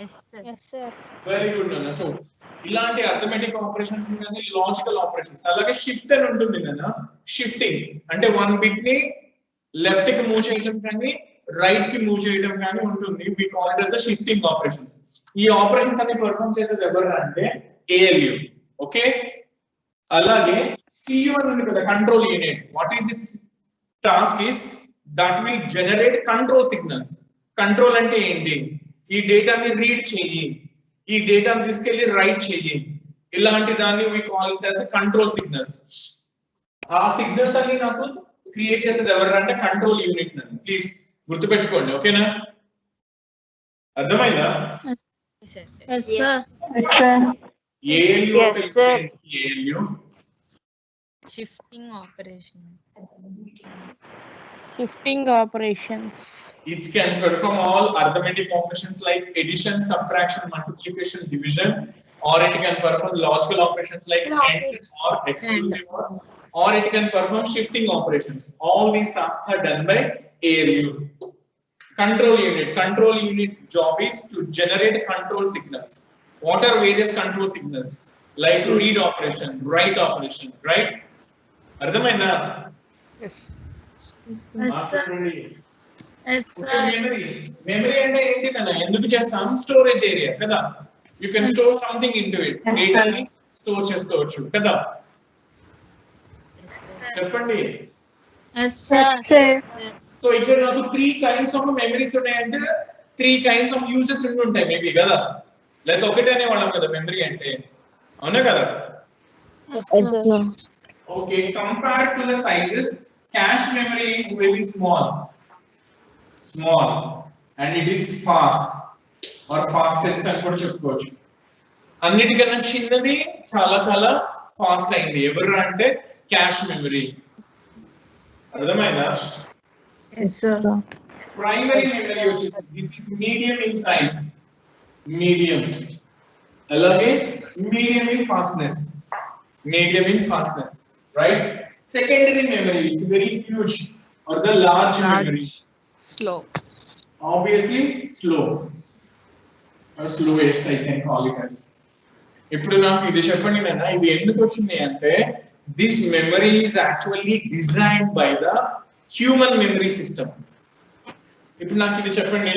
Yes, sir. వెరీ గుడ్ అన్న. సో ఇలాంటి అర్థమెటిక్ ఆపరేషన్స్ కానీ లాజికల్ ఆపరేషన్స్. అలాగే షిఫ్ట్ అని ఉంటుంది కదా, షిఫ్టింగ్ అంటే 1 బిట్ ని లెఫ్ట్ కి మూవ్ చేయడం కానీ రైట్ కి మూవ్ చేయడం కానీ ఉంటుంది. We call it as a shifting operations. ఈ ఆపరేషన్స్ అన్ని పర్ఫార్మ్ చేసేది ఎవరు అంటే ALU. ఓకే, అలాగే CU అని ఉంది కదా, control unit. What is it's task is that will generate control signals. Control అంటే ఏంటి? ఈ డేటాని రీడ్ చెయ్యి, ఈ డేటాను తీసుకెళ్లి రైట్ చెయ్యి, ఇలాంటి దాన్ని we call it as control signals. ఆ సిగ్నల్స్ అన్ని నాకు క్రియేట్ చేసేది ఎవరు అంటే కంట్రోల్ యూనిట్. ప్లీజ్ గుర్తుపెట్టుకోండి, ఓకేనా? అర్థమైందా? Yes, sir. ALU ఒక ALU Shifting operation. Shifting operations. It can perform all arithmetic operations like addition, subtraction, multiplication, division, or it can perform logical operations like AND or exclusive or it can perform shifting operations. All these tasks are done by ALU. Control unit job is to generate control signals. What are various control signals? Like read operation, write operation, right? Ardhamainda? Yes. Memory అంటే ఏంటి కన్నా, ఎందుకు చేస్తాం? స్టోరేజ్ ఏరియా కదా. You can store something into it. డేటాని స్టోర్ చేసుకోవచ్చు కదా. చెప్పండి. సో ఇక్కడ నాకు 3 kinds of మెమరీస్ ఉన్నాయంటే 3 kinds of యూజెస్ ఉంటాయి మేబీ కదా, లేదా ఒకటే అనేవాళ్ళం కదా మెమరీ అంటే, అవునా కదా? Yes, sir. Okay, compared to the sizes, cache memory is very small, and it is fast or fastest అని కూడా చెప్పుకోవచ్చు. అన్నిటికన్నా చిన్నది చాలా చాలా ఫాస్ట్ అయింది. ఎవరు అంటే క్యాష్ మెమరీ. అర్థమైందా? Yes, sir. ప్రైమరీ మెమరీ వచ్చేసి this is medium in size, medium. అలాగే medium in fastness, right? Secondary memory is very huge or the large memory. Slow. Obviously slow or slowest I can call it as. ఇప్పుడు నాకు ఇది చెప్పండి నాన్న, ఇది ఎందుకు వచ్చింది అంటే this memory is actually designed by the human memory system. ఇప్పుడు నాకు ఇది చెప్పండి,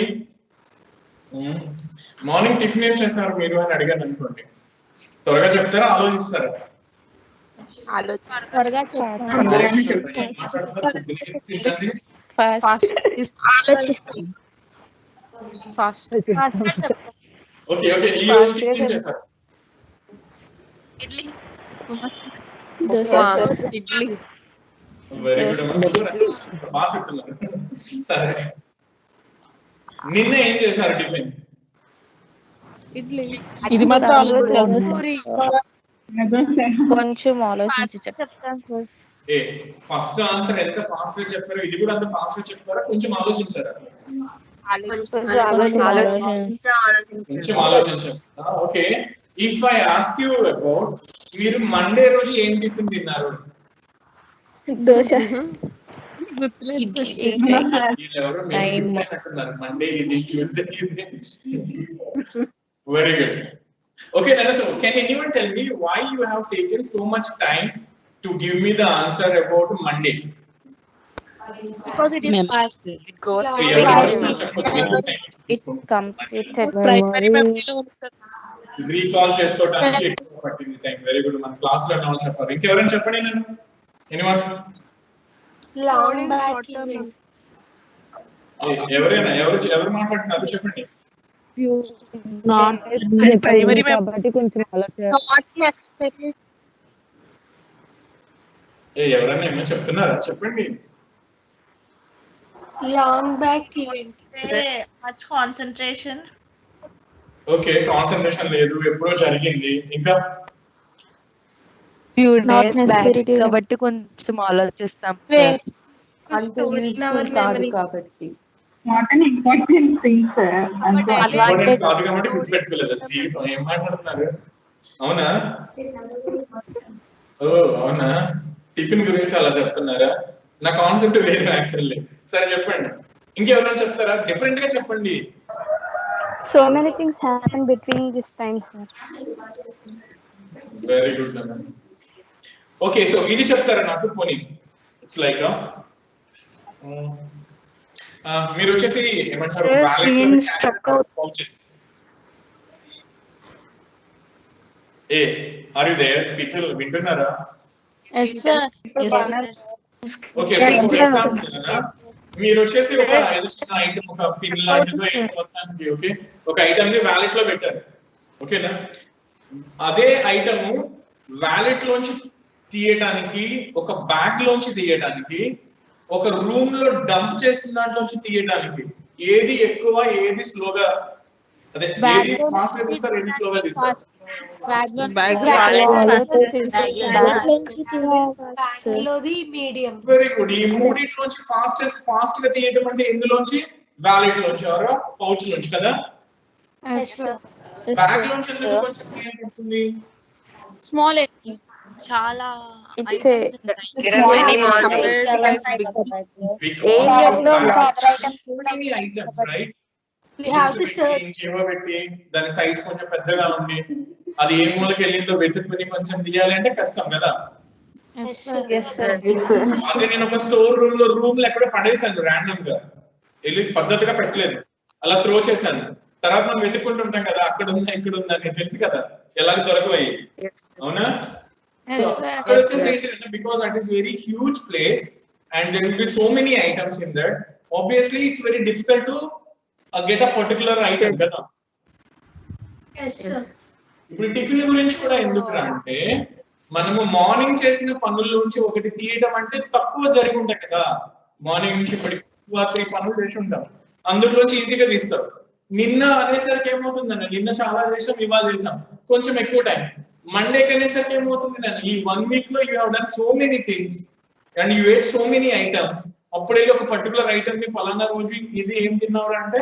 మార్నింగ్ టిఫిన్ ఏం చేస్తారు మీరు అని అడిగాను అనుకోండి, త్వరగా చెప్తారా ఆలోచిస్తారా? త్వరగా చెప్తాను. ఓకే ఓకే, ఈ రోజు టిఫిన్ చేశారు? Idli. ఇడ్లీ. వెరీ గుడ్, బాగా చెప్తున్నారు. సరే, నిన్న ఏం చేశారు టిఫిన్? ఇడ్లీ. ఇది మాత్రం కొంచెం ఆలోచించి చెప్తాను సార్. ఏ ఫస్ట్ ఆన్సర్ ఎంత ఫాస్ట్ గా చెప్పారో ఇది కూడా అంత ఫాస్ట్ గా చెప్పారా? కొంచెం ఆలోచించారా? కొంచెం ఆలోచించారు. Okay, if I ask you about మీరు మండే రోజు ఏం టిఫిన్ తిన్నారు? దోశ. వీళ్ళెవరో మేము ఫిక్స్ అయినట్టున్నారు, మండే ఇది, ట్యూస్డే ఇది. Very good. Okay, Nana, so can anyone tell me why you have taken so much time to give me the answer about Monday? Because it is fast. It goes It's completed primary memory. Recall చేసుకోవడానికి ఎక్కువ పట్టింది టైం. Very good. మన క్లాస్ లో నాన్ చెప్పారు. ఇంకెవరైనా చెప్పండి నేను. ఎనీవన్? Long back. ఎవరైనా ఎవరు మాట్లాడుతున్నారు చెప్పండి. ప్రైమరీ కాబట్టి కొంచెం ఆలోచించాలి. ఎవరైనా ఏమైనా చెప్తున్నారా చెప్పండి. Long back event much concentration. Okay, concentration లేదు, ఎప్పుడో జరిగింది. ఇంకా ఫ్యూ డేస్ బ్యాక్ కాబట్టి కొంచెం ఆలోచిస్తాం. అంత యూస్ఫుల్ కాదు కాబట్టి. Not an important thing, sir. కాదు కాబట్టి గుర్తుపెట్టుకోలేదు. జీవితం ఏం మాట్లాడుతున్నారు? అవునా? ఓ అవునా, టిఫిన్ గురించి అలా చెప్తున్నారా? నా కాన్సెప్ట్ వేరు యాక్చువల్లీ. సరే చెప్పండి, ఇంకెవరైనా చెప్తారా? డిఫరెంట్ గా చెప్పండి. So many things happen between this time, sir. Very good అన్న. ఓకే, సో ఇది చెప్తారా నాకు? పోనీ ఇట్స్ లైక్ మీరు వచ్చేసి ఏమంటారు, పౌచెస్. ఏ ఆర్ యు దేర్ పీపుల్? వింటున్నారా? Yes, sir. Yes, sir. Okay, so for example మీరు వచ్చేసి ఒక ఏదైనా ఐటమ్, ఒక పిన్ లాంటిదో ఏంటి మొత్తానికి, ఓకే, ఒక ఐటమ్ ని వ్యాలెట్ లో పెట్టారు. ఓకేనా? అదే ఐటమ్ వ్యాలెట్ లోంచి తీయడానికి, ఒక బ్యాగ్ లోంచి తీయడానికి, ఒక రూమ్ లో డంప్ చేసిన దాంట్లోంచి తీయడానికి ఏది ఎక్కువ, ఏది స్లోగా, అదే ఏది ఫాస్ట్ గా తీస్తారు, ఏది స్లోగా తీస్తారు? మీడియం. Very good. ఈ మూడింటిలోంచి ఫాస్ట్ గా తీయడం అంటే ఎందులోంచి? వ్యాలెట్ లోంచి ఆర్ పౌచ్ లోంచి కదా? బ్యాగ్ లోంచి ఎందుకు కొంచెం క్లియర్ ఉంటుంది? Small. చాలా Because so many items, right? We have to search. పెట్టి దాని సైజ్ కొంచెం పెద్దగా ఉంది, అది ఏ మూలకి వెళ్ళిందో వెతుక్కుని కొంచెం తీయాలి అంటే కష్టం కదా? అదే నేను ఒక స్టోర్ రూమ్ లో ఎక్కడో పడేసాను ర్యాండమ్ గా, వెళ్ళి పద్ధతిగా పెట్టలేదు, అలా త్రో చేశాను. తర్వాత మనం వెతుక్కుంటుంటాం కదా, అక్కడ ఉందా ఇక్కడ ఉందా అని, తెలుసు కదా ఎలాగ దొరకవయ్యి. అవునా? అక్కడ వచ్చేసి ఏంటంటే, because that is very huge place and there will be so many items in that, obviously it's very difficult to get a particular item కదా. ఇప్పుడు టిఫిన్ గురించి కూడా ఎందుకు అంటే, మనము మార్నింగ్ చేసిన పనుల నుంచి ఒకటి తీయడం అంటే తక్కువ జరిగి ఉంటాయి కదా, మార్నింగ్ నుంచి ఇప్పటికి 2 or 3 పనులు చేసి ఉంటాం, అందులోంచి ఈజీగా తీస్తారు. నిన్న అనేసరికి ఏమవుతుందండి, నిన్న చాలా చేసాం, ఇవాళ చేసాం, కొంచెం ఎక్కువ టైం. మండేకి అనేసరికి ఏమవుతుంది నన్ను, ఈ 1 week లో you have done so many things and you at so many items. అప్పుడే ఒక పర్టికులర్ ఐటమ్ ని పలానా రోజు ఇది ఏం తిన్నావు అంటే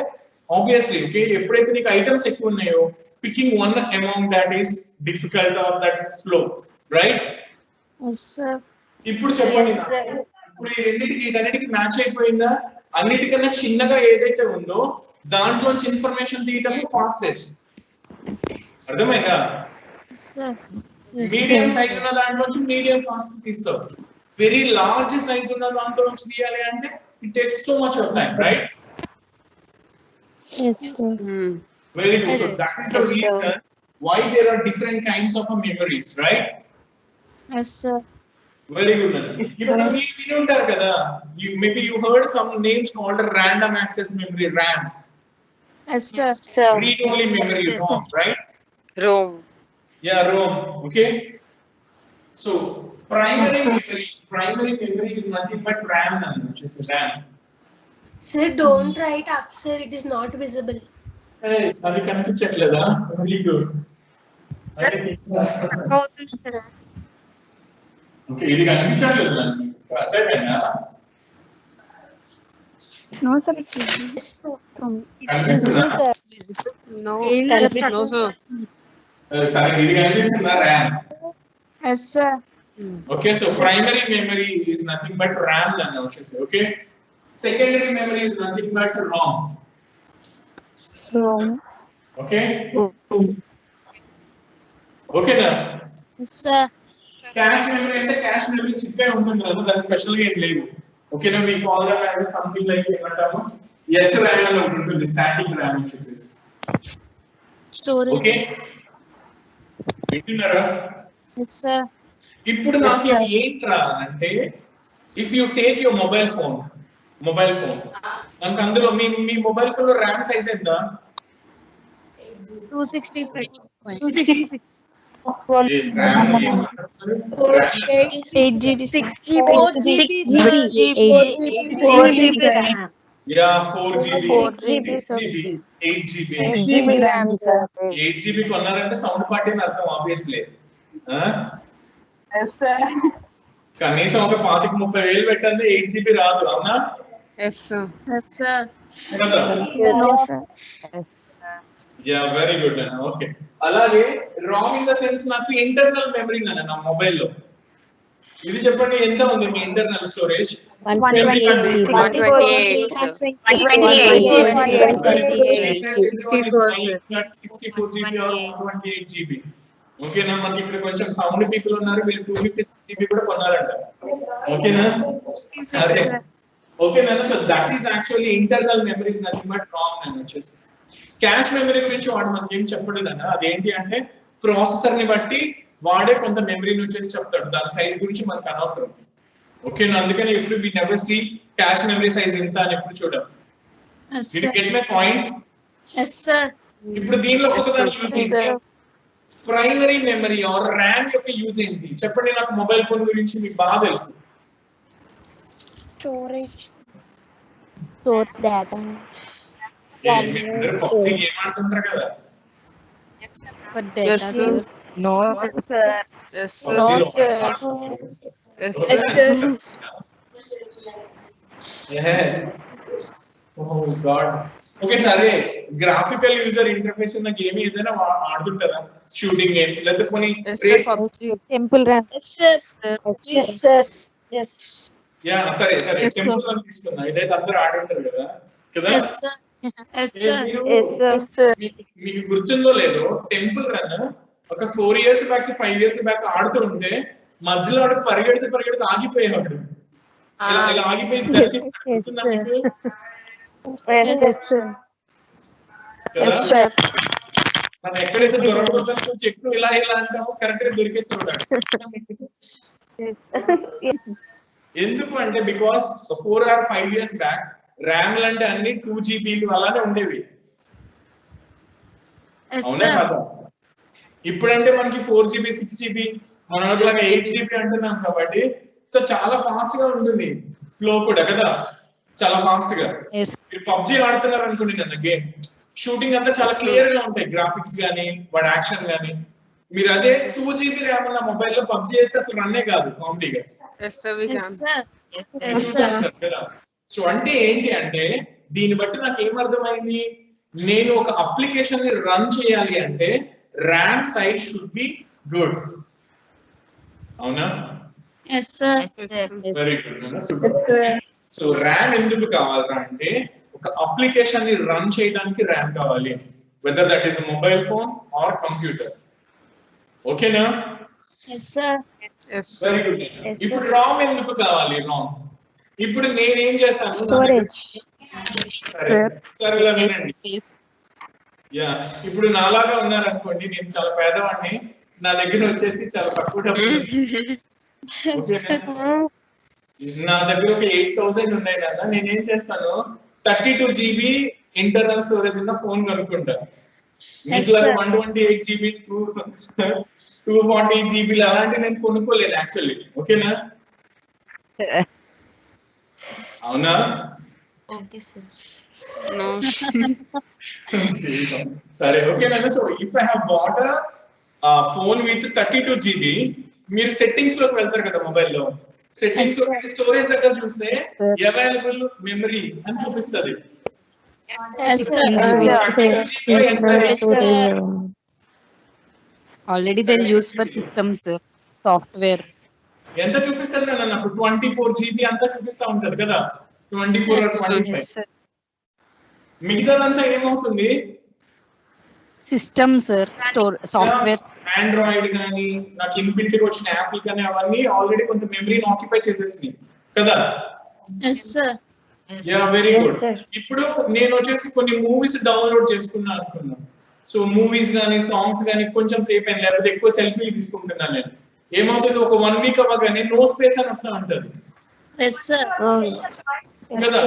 ఆబ్వియస్లీ ఓకే, ఎప్పుడైతే నీకు ఐటమ్స్ ఎక్కువ ఉన్నాయో picking one amount that is difficult or that slow, right? ఇప్పుడు చెప్పండి, ఇప్పుడు ఈ రెండింటికి మ్యాచ్ అయిపోయిందా? అన్నిటికన్నా చిన్నగా ఏదైతే ఉందో దాంట్లోంచి ఇన్ఫర్మేషన్ తీయటం ఫాస్టెస్ట్, అర్థమైందా? మీడియం సైజ్ ఉన్న దాంట్లోంచి మీడియం ఫాస్ట్ తీస్తావు, వెరీ లార్జ్ సైజ్ ఉన్న దాంట్లోంచి తీయాలి అంటే it takes so much of time, right? Very good. So that is the reason why there are different kinds of memories, right? Yes, sir. Very good. ఇప్పుడు మీరు విని ఉంటారు కదా, maybe you heard some names called random access memory, RAM. Yes, sir. Read only memory, ROM, right? ROM. Yeah, ROM. Okay. So primary memory is nothing but RAM, which is RAM. Sir, don't write up, sir. It is not visible. Hey, అది కనిపించట్లేదా? Very good. ఓకే, ఇది కనిపించట్లేదు నాకు, అర్థమైందా? No, sir. It's కనిపిస్తుందా? No. No, sir. సరే, ఇది కనిపిస్తుందా? RAM. Yes, sir. Okay, so primary memory is nothing but RAM అని వచ్చేసి, okay? Secondary memory is nothing but ROM. Okay? Okay na? Yes, sir. Cache memory అంటే cache memory చిప్పే ఉంటుంది కదా, దాని స్పెషల్ గా ఏం లేదు. Okay na, we call that as something like ఏమంటాము, SRAM అని ఉంటుంది, static RAM అని చెప్పేసి. Storage. Okay? వింటున్నారా? Yes, sir. ఇప్పుడు నాకు ఇది ఏంట్రా అంటే, if you take your mobile phone మనకు అందులో మీ మొబైల్ ఫోన్ లో ర్యామ్ సైజ్ ఎంత? 265. 266. 8 GB, 6 GB, 4 GB, 6 GB, 8 GB. 8 GB కొన్నారంటే sound party అని అర్థం ఆబ్వియస్లీ. కనీసం ఒక 25,000 పెట్టాలి, 8 GB రాదు, అవునా? Yes, sir. Yes, sir. కదా? Yeah, very good. Okay. అలాగే రామ్ ఇన్ ద సెన్స్ నాకు ఇంటర్నల్ మెమరీ నా మొబైల్లో. ఇది చెప్పండి, ఎంత ఉంది మీ internal storage? 128. 64 GB or 128 GB. ఓకేనా? మనకి ఇక్కడ కొంచెం సౌండ్ పీపుల్ ఉన్నారు, వీళ్ళు 256 GB కూడా కొన్నారంట. ఓకేనా? సరే, ఓకేనా? So that is actually internal memories nothing but Ram అని వచ్చేసి. క్యాష్ మెమరీ గురించి వాడు మనకి ఏం చెప్పలేదు అన్న, అదేంటి అంటే ప్రాసెసర్ ని బట్టి వాడే కొంత మెమరీని వచ్చేసి చెప్తాడు, దాని సైజ్ గురించి మనకు అనవసరం. ఓకేనా? అందుకని ఎప్పుడు we never see cache memory size ఎంత అని ఎప్పుడు చూడం. Yes, you sir. Get my point? Yes, sir. ఇప్పుడు దీనిలో ఒకదాని యూజ్ ఏంటి? ప్రైమరీ మెమరీ ఆర్ ర్యామ్ యొక్క యూజ్ ఏంటి చెప్పండి నాకు. మొబైల్ ఫోన్ గురించి మీకు బాగా తెలుసు. storage, source data. మీరు పబ్జి గేమ్ ఆడుతుంటారు కదా? For data, sir. No, sir. Yes, sir. PUBG లో sir. ఆడుతుంటారు. Yes, Okay. sir. Yeah. Oh God. Okay, సరే, గ్రాఫికల్ యూజర్ ఇంటర్ఫేస్ ఉన్న గేమ్ ఏదైనా ఆడుతుంటారా? షూటింగ్ గేమ్స్ లేకపోతే కొన్ని race? Temple Run. Yes, sir. Yes, sir. Yes. Yeah, సరే Yes, sir. టెంపుల్ రన్ తీసుకున్నా, ఇదైతే అందరూ ఆడుంటారు కదా కదా? Yes, sir. Yes, sir. మీకు గుర్తుందో లేదో, టెంపుల్ రన్ ఒక 4 years బ్యాక్ 5 years బ్యాక్ ఆడుతూ ఉంటే మధ్యలో వాడు పరిగెడితే ఆగిపోయేవాడు. ఇలా ఆగిపోయి జరిగిస్తాడు, గుర్తుందా మీకు? కదా? మనం ఎక్కడైతే దొరకకూడదని కొంచెం ఎక్కువ ఇలా అంటామో కరెక్ట్ గా దొరికేస్తాడు. ఎందుకు అంటే because 4 or 5 years back RAM అంటే అన్ని 2 GB అలానే ఉండేవి. Yes, అవునా sir. కదా? ఇప్పుడంటే మనకి 4 GB 6 GB మన లాగా 8 GB అంటున్నాం కాబట్టి సో చాలా ఫాస్ట్ గా ఉంటుంది ఫ్లో కూడా కదా, చాలా ఫాస్ట్ గా. మీరు పబ్జి ఆడుతున్నారు అనుకోండి నన్ను, గేమ్ షూటింగ్ అంతా చాలా క్లియర్ గా ఉంటాయి, గ్రాఫిక్స్ గానీ వాడి యాక్షన్ గానీ. మీరు అదే 2 GB ర్యామ్ ఉన్న మొబైల్ లో పబ్జి చేస్తే అసలు రన్నే కాదు కామెడీగా కదా. సో అంటే ఏంటి అంటే దీన్ని బట్టి నాకు ఏమర్థమైంది, నేను ఒక అప్లికేషన్ ని రన్ చేయాలి అంటే RAM size should be good. అవునా? Very good. సో ర్యామ్ ఎందుకు కావాలరా అంటే ఒక అప్లికేషన్ ని రన్ చేయడానికి ర్యామ్ కావాలి, whether that is mobile phone or computer. ఓకేనా? Very good. ఇప్పుడు రామ్ ఎందుకు కావాలి? రామ్ ఇప్పుడు నేనేం చేశాను, స్టోరేజ్. సరే ఇలా వినండి. యా, ఇప్పుడు నాలాగా ఉన్నారనుకోండి, నేను చాలా పేదవాడిని, నా దగ్గర వచ్చేసి చాలా తక్కువ డబ్బులు. నా దగ్గర ఒక 8,000 ఉన్నాయి కదా, నేనేం చేస్తాను 32 GB ఇంటర్నల్ స్టోరేజ్ ఉన్న ఫోన్ కనుక్కుంటాను. మీకు 128 GB 240 GB అలాంటివి నేను కొనుక్కోలేదు యాక్చువల్లీ. ఓకేనా? అవునా? సరే ఓకేనా? So if I have bought phone with 32 GB, మీరు సెట్టింగ్స్ లోకి వెళ్తారు కదా మొబైల్లో, సెట్టింగ్స్ లో స్టోరేజ్ దగ్గర చూస్తే అవైలబుల్ మెమరీ అని చూపిస్తుంది. Already then used for systems, software. ఎంత చూపిస్తారు కదా నాకు 24 GB అంతా చూపిస్తా ఉంటారు కదా, 24 or 25. మిగతాదంతా ఏమవుతుంది? Systems, store, software. ఆండ్రాయిడ్ కానీ నాకు ఇన్బిల్ట్ గా వచ్చిన యాప్లు కానీ అవన్నీ ఆల్రెడీ కొంత మెమరీని ఆక్యుపై చేసేసినాయి కదా. Yeah, very good. ఇప్పుడు నేను వచ్చేసి కొన్ని మూవీస్ డౌన్లోడ్ చేసుకున్నాను అనుకున్నాను. సో మూవీస్ కానీ సాంగ్స్ కానీ కొంచెం సేపు అయిన, లేకపోతే ఎక్కువ సెల్ఫీలు తీసుకుంటున్నాను నేను, ఏమవుతుంది ఒక 1 week అవ్వగానే నో స్పేస్ అని వస్తా ఉంటది కదా.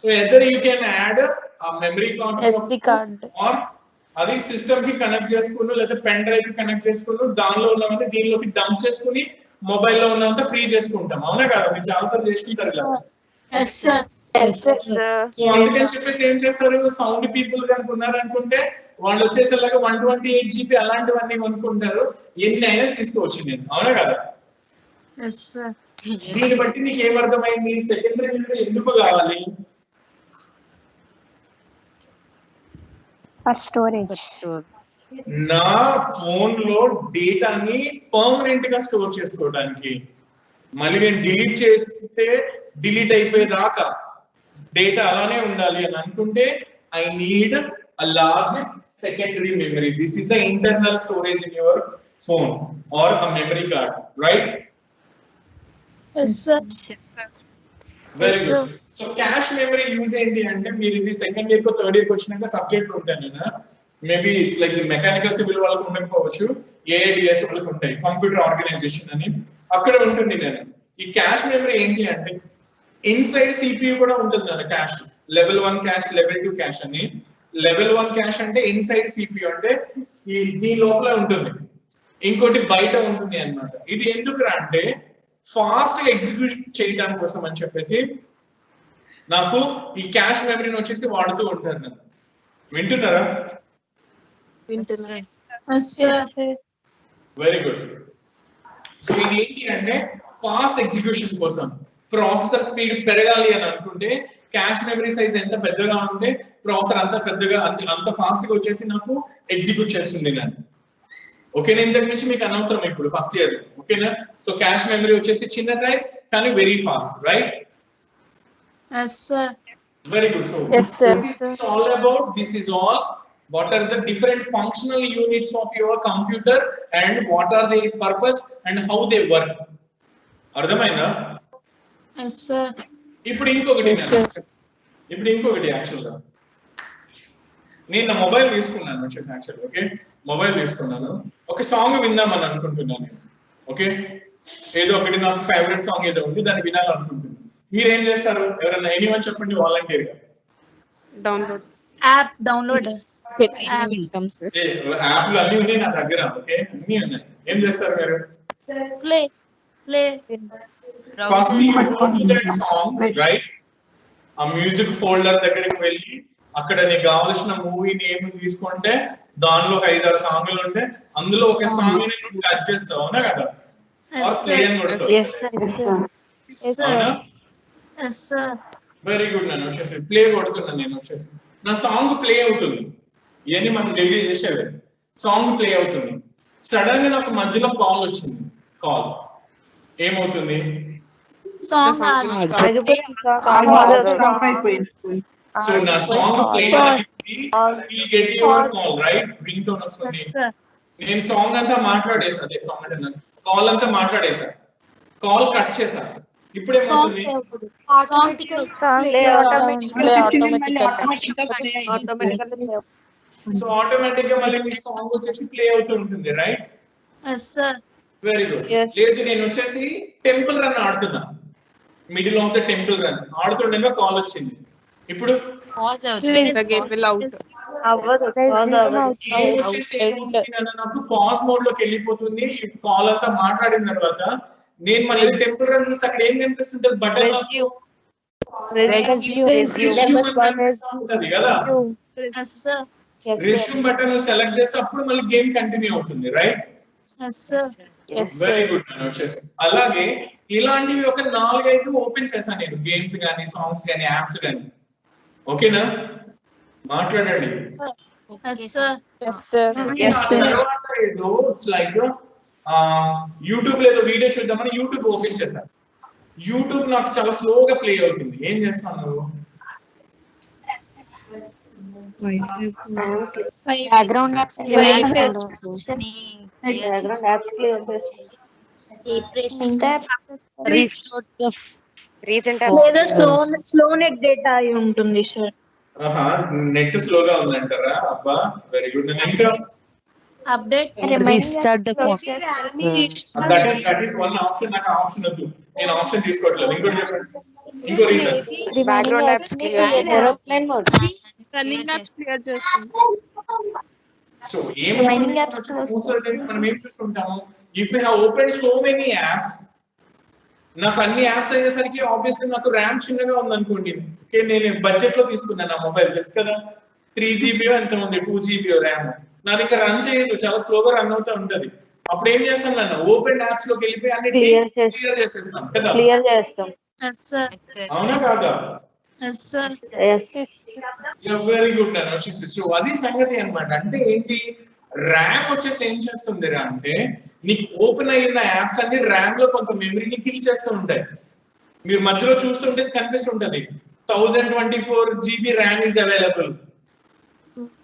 So either you can add a memory card or అది సిస్టమ్ కి కనెక్ట్ చేసుకుని లేదా పెన్ డ్రైవ్ కి కనెక్ట్ చేసుకుని దానిలో ఉన్నవన్నీ దీనిలోకి డంప్ చేసుకుని మొబైల్ లో ఉన్నంత ఫ్రీ చేసుకుంటాం. అవునా కదా? మీరు చాలా సార్లు చేసుకుంటారు కదా. సో అందుకని చెప్పేసి ఏం చేస్తారు, సౌండ్ పీపుల్ కనుక ఉన్నారనుకుంటే వాళ్ళు వచ్చేసేలాగా 128 GB అలాంటివన్నీ కొనుక్కుంటారు, ఎన్ని అయినా తీసుకోవచ్చు నేను. అవునా కదా? దీన్ని బట్టి నీకు ఏమర్థమైంది, సెకండరీ మెమరీ ఎందుకు కావాలి? స్టోరేజ్. నా ఫోన్ లో డేటాని పర్మనెంట్ గా స్టోర్ చేసుకోవడానికి. మళ్ళీ నేను డిలీట్ చేస్తే డిలీట్ అయిపోయేదాకా డేటా అలానే ఉండాలి అని అనుకుంటే I need a large secondary memory. This is the internal storage in your phone or a memory card, right? Yes, sir. Very good. So cache memory use ఏంటి అంటే, మీరు ఇది సెకండ్ ఇయర్ కో థర్డ్ ఇయర్ కి వచ్చినాక సబ్జెక్ట్ ఉంటాను నేను, maybe it's like mechanical civil వాళ్ళకి ఉండకపోవచ్చు, ఏఐడిఎస్ వాళ్ళకి ఉంటాయి, కంప్యూటర్ ఆర్గనైజేషన్ అని అక్కడ ఉంటుంది. నేను ఈ క్యాష్ మెమరీ ఏంటి అంటే ఇన్సైడ్ సిపియు కూడా ఉంటుంది కదా cash, level 1 cash, level 2 cash అని. లెవెల్ 1 క్యాష్ అంటే ఇన్సైడ్ సిపియు అంటే దీని లోపల ఉంటుంది, ఇంకోటి బయట ఉంటుంది అన్నమాట. ఇది ఎందుకు అంటే ఫాస్ట్ గా ఎగ్జిక్యూట్ చేయడం కోసం అని చెప్పేసి నాకు ఈ క్యాష్ మెమరీని వచ్చేసి వాడుతూ ఉంటారు. నేను వింటున్నారా? Very good. సో ఇది ఏంటి అంటే ఫాస్ట్ ఎగ్జిక్యూషన్ కోసం, ప్రాసెసర్ స్పీడ్ పెరగాలి అని అనుకుంటే క్యాష్ మెమరీ సైజ్ ఎంత పెద్దగా ఉంటే ప్రాసెసర్ అంత పెద్దగా అంత ఫాస్ట్ గా వచ్చేసి నాకు ఎగ్జిక్యూట్ చేస్తుంది నేను. ఓకేనా? ఇంతకు మించి మీకు అనవసరం ఇప్పుడు ఫస్ట్ ఇయర్. ఓకేనా? సో క్యాష్ మెమరీ వచ్చేసి చిన్న సైజ్ కానీ very fast, right? Yes, sir. Very good. So this is all about, this is all what are the different functional units of your computer and what are their purpose and how they work. అర్థమైందా? Yes, sir. ఇప్పుడు ఇంకొకటి యాక్చువల్ గా నేను నా మొబైల్ తీసుకున్నాను వచ్చేసి యాక్చువల్. ఓకే, మొబైల్ తీసుకున్నాను, ఒక సాంగ్ విందామని అనుకుంటున్నాను నేను. ఓకే, ఏదో ఒకటి నాకు ఫేవరెట్ సాంగ్ ఏదో ఉంది, దాన్ని వినాలనుకుంటున్నాను. మీరేం చేస్తారు? ఎవరైనా ఎనీవన్ చెప్పండి వాలంటీర్ గా. Download. App download Income, sir. యాప్లు అన్ని ఉన్నాయి నా దగ్గర. ఓకే, అన్ని ఉన్నాయి. ఏం చేస్తారు మీరు? Play play first you go to that song, right? ఆ మ్యూజిక్ ఫోల్డర్ దగ్గరికి వెళ్ళి అక్కడ నీకు కావాల్సిన మూవీ నేమ్ తీసుకుంటే దానిలో 5-6 సాంగ్లు ఉంటే అందులో ఒక సాంగ్ ని నువ్వు టచ్ చేస్తావు, అవునా కదా? Very good. నేను వచ్చేసి ప్లే కొడుతున్నా. నేను వచ్చేసి నా సాంగ్ ప్లే అవుతుంది. ఇవన్నీ మనం డైలీ చేసేది. సాంగ్ ప్లే అవుతుంది. సడన్ గా నాకు మధ్యలో కాల్ వచ్చింది. కాల్ ఏమవుతుంది? సాంగ్ సో నా సాంగ్ ప్లే అయింది. Will get your call, right? Ring tone వస్తుంది. నేను సాంగ్ అంతా మాట్లాడేసా. సాంగ్ అంటే కాల్ అంతా మాట్లాడేసా. కాల్ కట్ చేసా. ఇప్పుడు ఏమవుతుంది? సో ఆటోమేటిక్ గా మళ్ళీ మీ సాంగ్ వచ్చేసి ప్లే అవుతూ ఉంటుంది, రైట్? Very good. లేదు, నేను వచ్చేసి టెంపుల్ రన్ ఆడుతున్నా. Middle of the Temple Run ఆడుతుండగా కాల్ వచ్చింది. ఇప్పుడు నాకు పాజ్ మోడ్ లోకి వెళ్ళిపోతుంది. కాల్ అంతా మాట్లాడిన తర్వాత నేను మళ్ళీ టెంపుల్ రన్ చూస్తే అక్కడ ఏం కనిపిస్తుంటది? బటన్ ఉంటది కదా. రెజ్యూమ్ బటన్ సెలెక్ట్ చేస్తే అప్పుడు మళ్ళీ గేమ్ కంటిన్యూ అవుతుంది, రైట్? Very good. వచ్చేసి అలాగే ఇలాంటివి ఒక 4-5 ఓపెన్ చేశాను నేను. గేమ్స్ గానీ, సాంగ్స్ గానీ, యాప్స్ గానీ. ఓకేనా? మాట్లాడండి. తర్వాత ఏదో లైక్ యూట్యూబ్ లో ఏదో వీడియో చూద్దామని యూట్యూబ్ ఓపెన్ చేశాను. యూట్యూబ్ నాకు చాలా స్లోగా ప్లే అవుతుంది. ఏం చేస్తాను? బ్యాక్గ్రౌండ్ లేదా స్లో నెట్ డేటా అయి ఉంటుంది సార్. నెట్ స్లోగా ఉందంటారా? అబ్బా, వెరీ గుడ్. ఇంకా update Restart the phone. That is one option. నాకు ఆప్షన్ వద్దు. నేను ఆప్షన్ తీసుకోవట్లేదు. ఇంకోటి చెప్పండి. ఇంకో reason. background apps clear. Running apps clear చేస్తుంది. సో ఏమవుతుంది? మనం ఏం చూస్తుంటాము? If you have open so many apps, నాకు అన్ని యాప్స్ అయ్యేసరికి ఆబ్వియస్లీ నాకు ర్యామ్ చిన్నగా ఉందనుకోండి. ఓకే, నేను బడ్జెట్ లో తీసుకున్నాను నా మొబైల్, తెలుసు కదా. 3 GB ఎంత ఉంది? 2 GB ర్యామ్. నాది ఇంకా రన్ చేయదు, చాలా స్లోగా రన్ అవుతూ ఉంటది. అప్పుడు ఏం చేస్తాను? నన్ను ఓపెన్ యాప్స్ లోకి వెళ్ళిపోయి అన్ని క్లియర్ చేసేస్తాం కదా. అవునా కాదా? Very good. సో అది సంగతి అన్నమాట. అంటే ఏంటి? ర్యామ్ వచ్చేసి ఏం చేస్తుంది అంటే నీకు ఓపెన్ అయిన యాప్స్ అన్ని ర్యామ్ లో కొంత మెమరీని కిల్ చేస్తూ ఉంటాయి. మీరు మధ్యలో చూస్తుంటే కనిపిస్తుంటది 1024 GB ర్యామ్ ఈజ్ అవైలబుల్.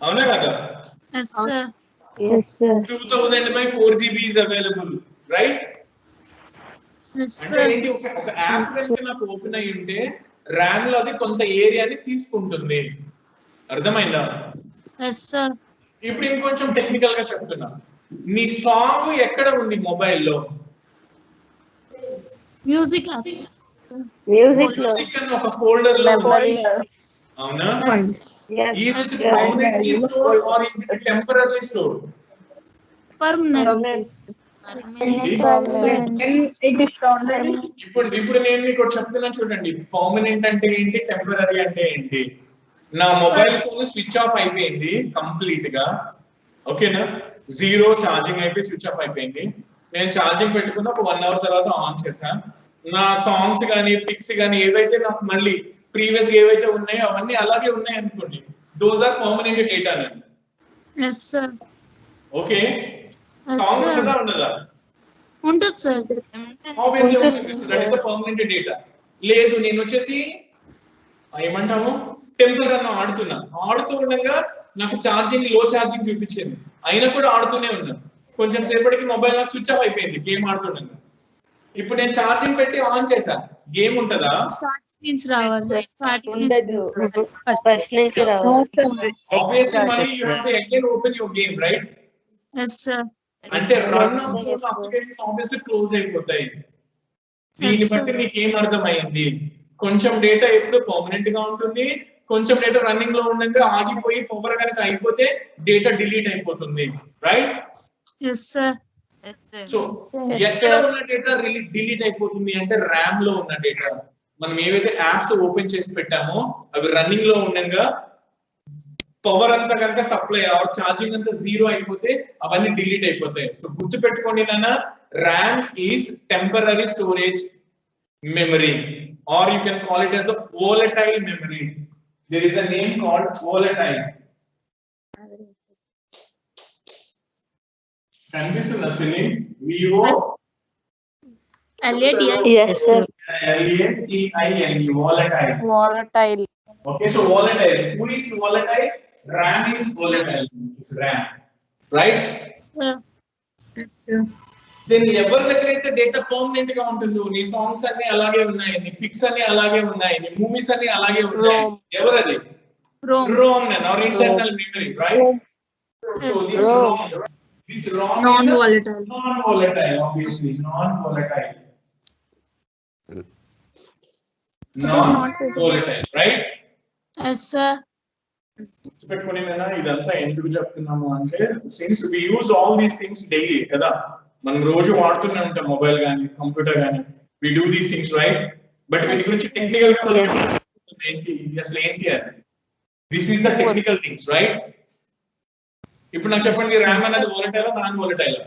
అవునా కదా? 2000/4 GB ఈజ్ అవైలబుల్, రైట్? అంటే ఏంటి? ఒక యాప్ కనుక నాకు ఓపెన్ అయ్యి ఉంటే ర్యామ్ లో అది కొంత ఏరియాని తీసుకుంటుంది. అర్థమైందా? ఇప్పుడు ఇంకొంచెం టెక్నికల్ గా చెప్తున్నా. నీ సాంగ్ ఎక్కడ ఉంది మొబైల్లో? మ్యూజిక్ మ్యూజిక్ అని ఒక ఫోల్డర్ లో ఉంది. అవునా? Is it permanently stored or is it temporarily stored? Permanent. ఇప్పుడు నేను మీకు చెప్తున్నా చూడండి. పర్మనెంట్ అంటే ఏంటి, టెంపరరీ అంటే ఏంటి? నా మొబైల్ ఫోన్ స్విచ్ ఆఫ్ అయిపోయింది కంప్లీట్ గా. ఓకేనా? 0 ఛార్జింగ్ అయిపోయి స్విచ్ ఆఫ్ అయిపోయింది. నేను ఛార్జింగ్ పెట్టుకున్న ఒక 1 hour తర్వాత ఆన్ చేశాను. నా సాంగ్స్ కానీ, పిక్స్ కానీ ఏవైతే నాకు మళ్ళీ ప్రీవియస్ గా ఏవైతే ఉన్నాయో అవన్నీ అలాగే ఉన్నాయి అనుకోండి. Those are permanent data. Okay, songs కూడా ఉండదా? ఉంటుంది సార్. ఆబ్వియస్లీ ఉంటుంది. So that is a permanent data. లేదు, నేను వచ్చేసి ఏమంటాము, టెంపుల్ రన్ ఆడుతూ ఉండగా నాకు ఛార్జింగ్ లో ఛార్జింగ్ చూపించింది. అయినా కూడా ఆడుతూనే ఉన్నాను. కొంచెం సేపటికి మొబైల్ నాకు స్విచ్ ఆఫ్ అయిపోయింది గేమ్ ఆడుతుండగా. ఇప్పుడు నేను ఛార్జింగ్ పెట్టి ఆన్ చేశాను, గేమ్ ఉంటదా? Obviously, money you have to again open your game, right? అంటే రన్ అప్లికేషన్స్ ఆబ్వియస్లీ క్లోజ్ అయిపోతాయి. దీన్ని బట్టి మీకు ఏం అర్థమైంది? కొంచెం డేటా ఎప్పుడు పర్మనెంట్ గా ఉంటుంది, కొంచెం డేటా రన్నింగ్ లో ఉండగా ఆగిపోయి పవర్ కనుక అయిపోతే డేటా డిలీట్ అయిపోతుంది, రైట్? Yes, sir. సో ఎక్కడ ఉన్న డేటా డిలీట్ అయిపోతుంది అంటే ర్యామ్ లో ఉన్న డేటా. మనం ఏవైతే యాప్స్ ఓపెన్ చేసి పెట్టామో అవి రన్నింగ్ లో ఉండగా పవర్ అంతా కనుక సప్లై ఛార్జింగ్ అంతా జీరో అయిపోతే అవన్నీ డిలీట్ అయిపోతాయి. సో గుర్తు పెట్టుకోండి నాన్న, RAM is temporary storage memory, or you can call it as a volatile memory. There is a name called volatile. Can this is spelling VO LATI. Yes, sir. LATILE, volatile. Volatile. Okay, so volatile. Who is volatile? RAM is volatile. It's RAM, right? Yes, sir. Then ఎవరి దగ్గర అయితే డేటా పర్మనెంట్ గా ఉంటుందో, నీ సాంగ్స్ అన్ని అలాగే ఉన్నాయి, నీ పిక్స్ అన్ని అలాగే ఉన్నాయి, నీ మూవీస్ అన్ని అలాగే ఉన్నాయి, ఎవరది? ROM. ROM or internal memory, right? So Yes, this sir. ROM is Non-volatile. non-volatile, obviously non-volatile, non-volatile, right? Yes, sir. పెట్టుకుని నేను ఇదంతా ఎందుకు చెప్తున్నాము అంటే, since we use all these things daily కదా, మనం రోజు వాడుతూనే ఉంటాం మొబైల్ గానీ కంప్యూటర్ గానీ, we do these things, right? But వీటి గురించి టెక్నికల్ గా ఏంటి అసలు ఏంటి అది, this is the technical things, right? ఇప్పుడు నాకు చెప్పండి, ర్యామ్ అనేది volatile non volatile?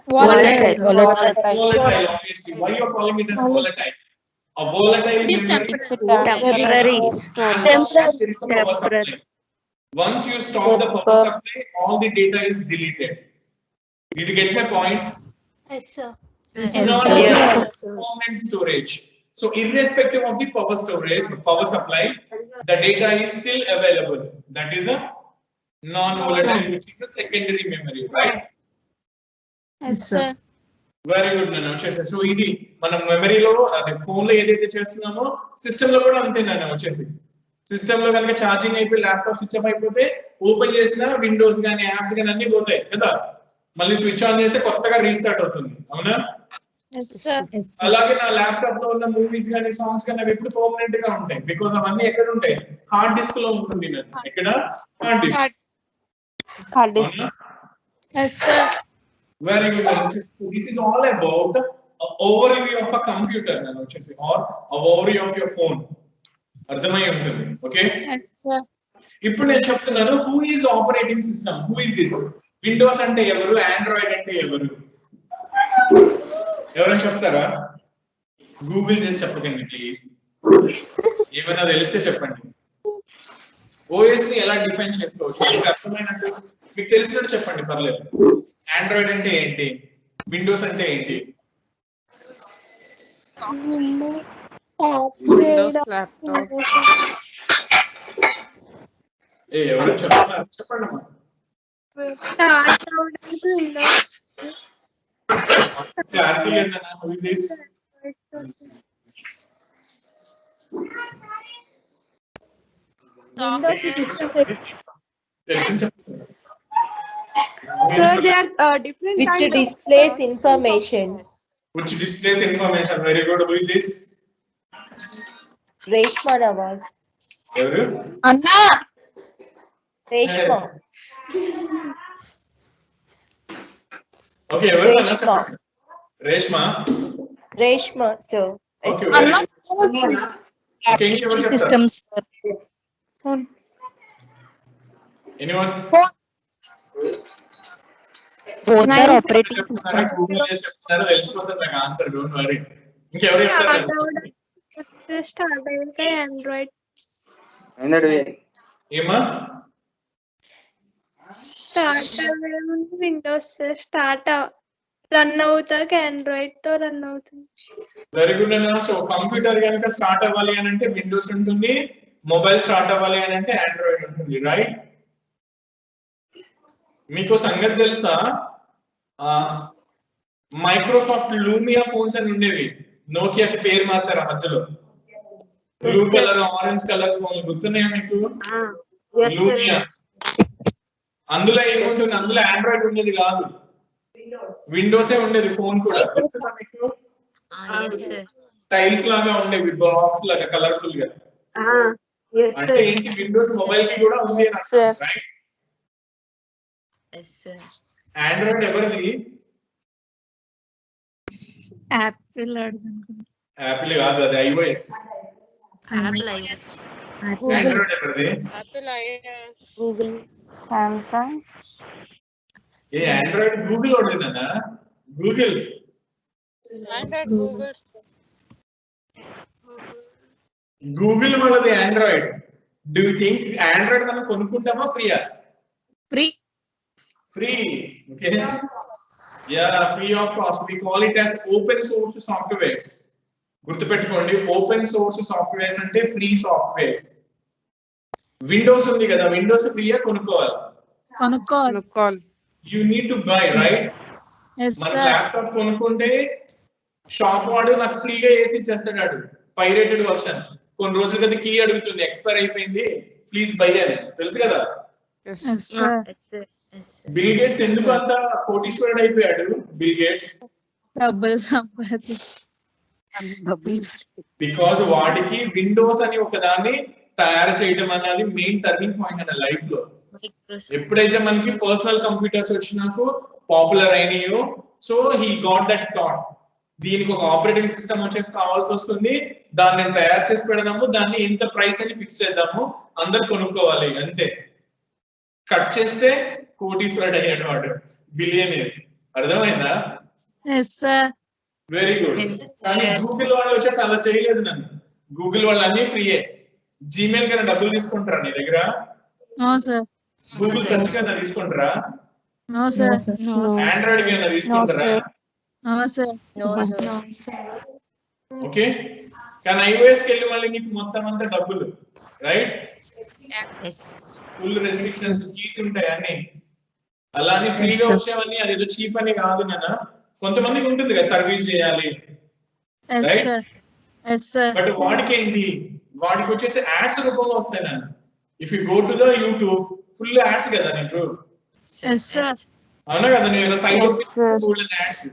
Volatile, obviously. Why you are calling it as volatile? A volatile It is memory temporary. as long as there is a power supply. Once you stop the power supply, all the data is deleted. Did you get my point? Yes, sir. Yes, Not sir. permanent storage. So irrespective of the power storage, power supply, the data is still available. That is a non-volatile, which is a secondary memory, right? Yes, sir. Very good నాన్న, వచ్చేసి. సో ఇది మనం మెమరీలో అంటే ఫోన్ లో ఏదైతే చేస్తున్నామో సిస్టమ్ లో కూడా అంతే నాన్న. వచ్చేసి సిస్టమ్ లో కనుక ఛార్జింగ్ అయిపోయి ల్యాప్టాప్ స్విచ్ ఆఫ్ అయిపోతే ఓపెన్ చేసిన విండోస్ కానీ యాప్స్ కానీ అన్ని పోతాయి కదా, మళ్ళీ స్విచ్ ఆన్ చేస్తే కొత్తగా రీస్టార్ట్ అవుతుంది, అవునా? Yes, sir. అలాగే నా ల్యాప్టాప్ లో ఉన్న మూవీస్ కానీ సాంగ్స్ కానీ అవి ఎప్పుడు పర్మనెంట్ గా ఉంటాయి, బికాస్ అవన్నీ ఎక్కడ ఉంటాయి? హార్డ్ డిస్క్ లో ఉంటుంది నాన్న. ఎక్కడ? Hard disk. Hard disk. అవునా? Yes, sir. Very good. So this is all about an overview of a computer, or an overview of your phone. అర్థమై ఉంటుంది, ఓకే? Yes, sir. ఇప్పుడు నేను చెప్తున్నాను, who is operating system, who is this? Windows అంటే ఎవరు, ఆండ్రాయిడ్ అంటే ఎవరు? ఎవరైనా చెప్తారా? గూగుల్ చేసి చెప్పకండి ప్లీజ్, ఏమైనా తెలిస్తే చెప్పండి. ఓఎస్ ని ఎలా డిఫైన్ చేసుకోవచ్చు మీకు అర్థమైనట్టు మీకు తెలిసినట్టు చెప్పండి, పర్లేదు. ఆండ్రాయిడ్ అంటే ఏంటి, విండోస్ అంటే ఏంటి? Windows laptop. ఎవరు చెప్తున్నారు? చెప్పండి అమ్మా. క్లారిటీ లేదన్నా. Who is this? తెలిసి చెప్తున్నారు. Sir, there are different Which kinds displays information. Which displays information. Very good. Who is this? Reshma Nawaz. ఎవరు? Reshma. ఓకే, ఎవరు? Reshma. Reshma. Reshma, sir. Okay, okay, ఎవరు చెప్తారు? Systems, sir. Anyone? Both are operating చెప్తున్నారా? systems. గూగుల్ చేసి చెప్తున్నారా? తెలిసిపోతుంది నాకు ఆన్సర్, డోంట్ వరీ. ఇంకెవరు చెప్తారు? ఏమా? విండోస్ స్టార్ట్ రన్ అవుతాక ఆండ్రాయిడ్ తో రన్ అవుతుంది. వెరీ గుడ్ అన్న. సో కంప్యూటర్ కనుక స్టార్ట్ అవ్వాలి అని అంటే విండోస్ ఉంటుంది, మొబైల్ స్టార్ట్ అవ్వాలి అని అంటే ఆండ్రాయిడ్ ఉంటుంది, రైట్? మీకు సంగతి తెలుసా, మైక్రోసాఫ్ట్ లూమియా ఫోన్స్ అని ఉండేవి, నోకియాకి పేరు మార్చారు ఆ మధ్యలో. Blue colour, orange colour phone గుర్తున్నాయా మీకు? లూమియా. అందులో ఏముంటుంది? అందులో ఆండ్రాయిడ్ ఉండేది కాదు, విండోసే ఉండేది ఫోన్ కూడా. గుర్తుందా మీకు? టైల్స్ లాగా ఉండేవి, బ్లాక్స్ లాగా కలర్ఫుల్ గా. అంటే ఏంటి, విండోస్ మొబైల్ కి కూడా ఉంది అని అర్థం, రైట్? ఆండ్రాయిడ్ ఎవరిది? యాపిల్ యాపిల్ కాదు, అది iOS. ఆండ్రాయిడ్ ఎవరిది? గూగుల్. సామ్సంగ్. ఏ ఆండ్రాయిడ్ గూగుల్ వాడినా? గూగుల్ గూగుల్ వాళ్ళది Android. Do you think Android మనం కొనుక్కుంటామా ఫ్రీయా? Free. Free. Okay, yeah, free of cost. We call it as open source softwares. గుర్తుపెట్టుకోండి, ఓపెన్ సోర్స్ సాఫ్ట్వేర్స్ అంటే ఫ్రీ సాఫ్ట్వేర్స్. విండోస్ ఉంది కదా, విండోస్ ఫ్రీయా కొనుక్కోవాలి? కొనుక్కోవాలి. You need to buy, right? మన ల్యాప్టాప్ కొనుక్కుంటే షాప్ వాడు నాకు ఫ్రీగా వేసి ఇచ్చేస్తాడు, పైరేటెడ్ వర్షన్. కొన్ని రోజులు కదా కీ అడుగుతుంది, ఎక్స్పైర్ అయిపోయింది, ప్లీజ్ బై అని. తెలుసు కదా? బిల్ గేట్స్ ఎందుకు అంత కోటీశ్వరుడు అయిపోయాడు? బిల్ గేట్స్ డబ్బులు సంపాదించి బికాజ్ వాడికి విండోస్ అని ఒక దాన్ని తయారు చేయడం అనేది మెయిన్ టర్నింగ్ పాయింట్ అన్న లైఫ్ లో. ఎప్పుడైతే మనకి పర్సనల్ కంప్యూటర్స్ వచ్చినాకు పాపులర్ అయినాయో, so he got that thought, దీనికి ఒక ఆపరేటింగ్ సిస్టమ్ వచ్చేసి కావాల్సి వస్తుంది, దాన్ని నేను తయారు చేసి పెడదాము, దాన్ని ఇంత ప్రైస్ అని ఫిక్స్ చేద్దాము, అందరు కొనుక్కోవాలి, అంతే. కట్ చేస్తే కోటీశ్వరుడు అయ్యాడు వాడు, బిలియనీర్. అర్థమైందా? Very good. కానీ గూగుల్ వాళ్ళు వచ్చేసి అలా చేయలేదు నన్ను. గూగుల్ వాళ్ళు అన్ని ఫ్రీయే. జీమెయిల్ కన్నా డబ్బులు తీసుకుంటారా నీ దగ్గర? గూగుల్ సెర్చ్ కన్నా తీసుకుంటారా? ఆండ్రాయిడ్ కన్నా తీసుకుంటారా? ఓకే, కానీ iOS కి వెళ్ళి మళ్ళీ నీకు మొత్తం అంతా డబ్బులు, రైట్? ఫుల్ రెస్ట్రిక్షన్స్, కీస్ ఉంటాయి అన్ని. అలానే ఫ్రీగా వచ్చేవన్నీ అదేదో చీప్ అని కాదు నాన్న. కొంతమందికి ఉంటుంది కదా సర్వీస్ చేయాలి, రైట్? బట్ వాడికి ఏంటి, వాడికి వచ్చేసి యాడ్స్ రూపంలో వస్తాయి నాన్న. If you go to the YouTube, full ads కదా నీకు, అవునా కదా? నేను సైట్ యాడ్స్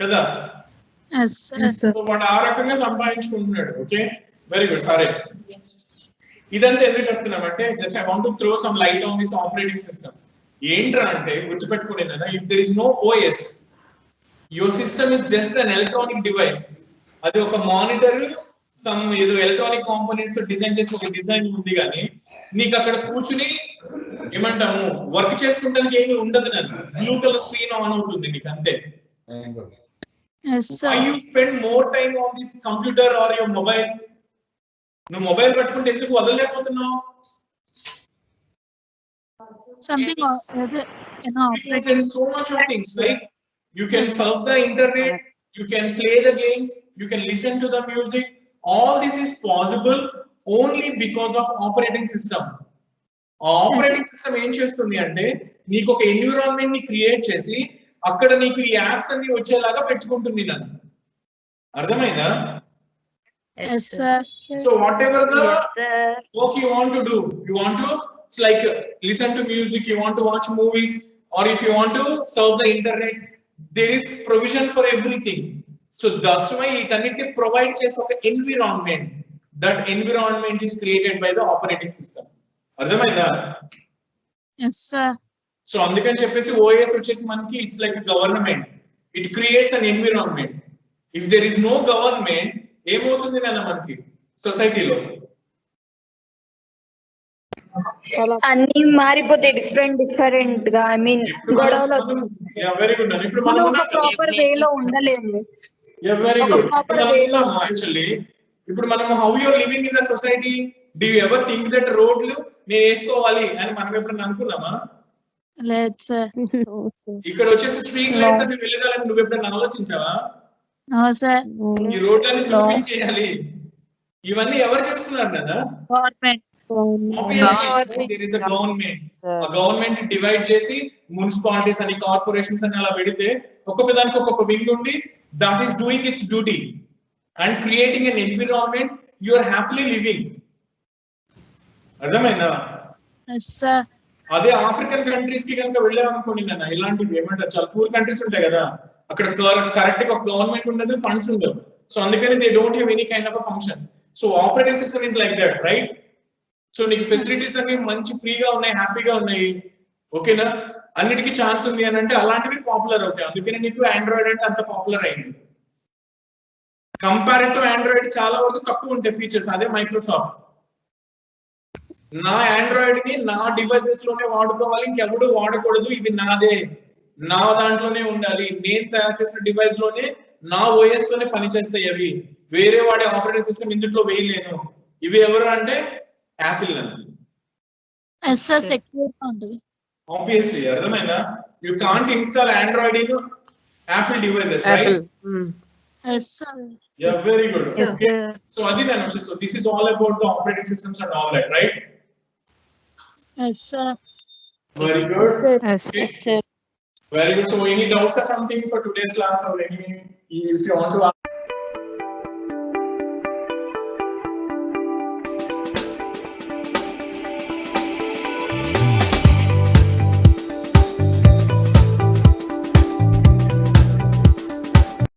కదా, వాడు ఆ రకంగా సంపాదించుకుంటున్నాడు. Okay, very good. సరే, ఇదంతా ఎందుకు చెప్తున్నామంటే just I want to throw some light on this operating system. ఏంట్రా అంటే గుర్తుపెట్టుకునేదా, if there is no OS, your system is just an electronic device. అది ఒక మానిటర్, సమ్ ఏదో ఎలక్ట్రానిక్ కాంపోనెంట్స్ తో డిజైన్ చేసి ఒక డిజైన్ ఉంది, కానీ నీకు అక్కడ కూర్చుని ఏమంటాము వర్క్ చేసుకుంటానికి ఏమి ఉండదు. నన్ను బ్లూ కలర్ స్క్రీన్ ఆన్ అవుతుంది నీకు, అంతే. Why you spend more time on this computer or your mobile? నువ్వు మొబైల్ పట్టుకుంటే ఎందుకు వదలలేకపోతున్నావు? Because there is so much of things, right? You can surf the internet, you can play the games, you can listen to the music. All this is possible only because of operating system. Operating system ఏం చేస్తుంది అంటే నీకు ఒక ఎన్విరాన్మెంట్ ని క్రియేట్ చేసి అక్కడ నీకు ఈ యాప్స్ అన్ని వచ్చేలాగా పెట్టుకుంటుంది నన్ను. అర్థమైందా? So whatever the work you want to do, you want to, it's like listen to music, you want to watch movies, or if you want to surf the internet, there is provision for everything. So that's why it annity provide చేసే ఒక environment. That environment is created by the operating system. అర్థమైందా? సో అందుకని చెప్పేసి ఓఎస్ వచ్చేసి మనకి it's like government. It creates an environment. If there is no government ఏమవుతుంది నాన్న మనకి సొసైటీలో? అన్ని మారిపోతాయి డిఫరెంట్ గా. ఐ మీన్ గొడవలు. Very good. ఇప్పుడు మనం ప్రాపర్ వేలో ఉండలేము. Very good. యాక్చువల్లీ ఇప్పుడు మనం how you are living in the society, do you ever think that రోడ్లు నేను వేసుకోవాలి అని మనం ఎప్పుడైనా అనుకున్నామా? లేదు సార్. ఇక్కడ వచ్చేసి స్ట్రీట్ లైట్స్ అన్ని వెలగాలని నువ్వు ఎప్పుడైనా ఆలోచించావా? ఈ రోడ్లన్నీ తుడిపించేయాలి, ఇవన్నీ ఎవరు చేస్తున్నారు కదా? Government. There is a government. ఆ గవర్నమెంట్ డివైడ్ చేసి మున్సిపాలిటీస్ అని కార్పొరేషన్స్ అని అలా పెడితే ఒక్కొక్క దానికి ఒక్కొక్క వింగ్ ఉండి that is doing its duty and creating an environment you are happily living. అర్థమైందా? అదే ఆఫ్రికన్ కంట్రీస్ కి కనుక వెళ్ళామనుకోండి నాన్న, ఇలాంటివి ఏమంటారు చాలా పూర్ కంట్రీస్ ఉంటాయి కదా, అక్కడ కరెక్ట్ గా ఒక గవర్నమెంట్ ఉండదు, ఫండ్స్ ఉండవు. So అందుకని they don't have any kind of a functions. So operating system is like that, right? So నీకు ఫెసిలిటీస్ అన్ని మంచి ఫ్రీగా ఉన్నాయి, హ్యాపీగా ఉన్నాయి, ఓకేనా? అన్నిటికీ ఛాన్స్ ఉంది అని అంటే అలాంటివి పాపులర్ అవుతాయి. అందుకని నీకు ఆండ్రాయిడ్ అంటే అంత పాపులర్ అయింది. కంపేర్ టు ఆండ్రాయిడ్ చాలా వరకు తక్కువ ఉంటాయి ఫీచర్స్. అదే మైక్రోసాఫ్ట్, నా ఆండ్రాయిడ్ ని నా డివైసెస్ లోనే వాడుకోవాలి, ఇంకెవడు వాడకూడదు, ఇది నాదే, నా దాంట్లోనే ఉండాలి, నేను తయారు చేసిన డివైస్ లోనే నా ఓఎస్ తోనే పనిచేస్తాయి అవి, వేరే వాడే ఆపరేటింగ్ సిస్టమ్ ఇందులో వేయలేను. ఇవి ఎవరు అంటే యాపిల్ అని. సెక్యూర్ ఉంటుంది. ఆబ్వియస్లీ అర్థమైందా? You can't install Android in Apple devices, right? Yes, sir. Yeah, very good. Okay. So adi then actually, so this is all about the operating systems and all that, right? Yes, sir. Very good. Yes, Okay. Very good. So any doubts or something for today's class, or any, if you want to ask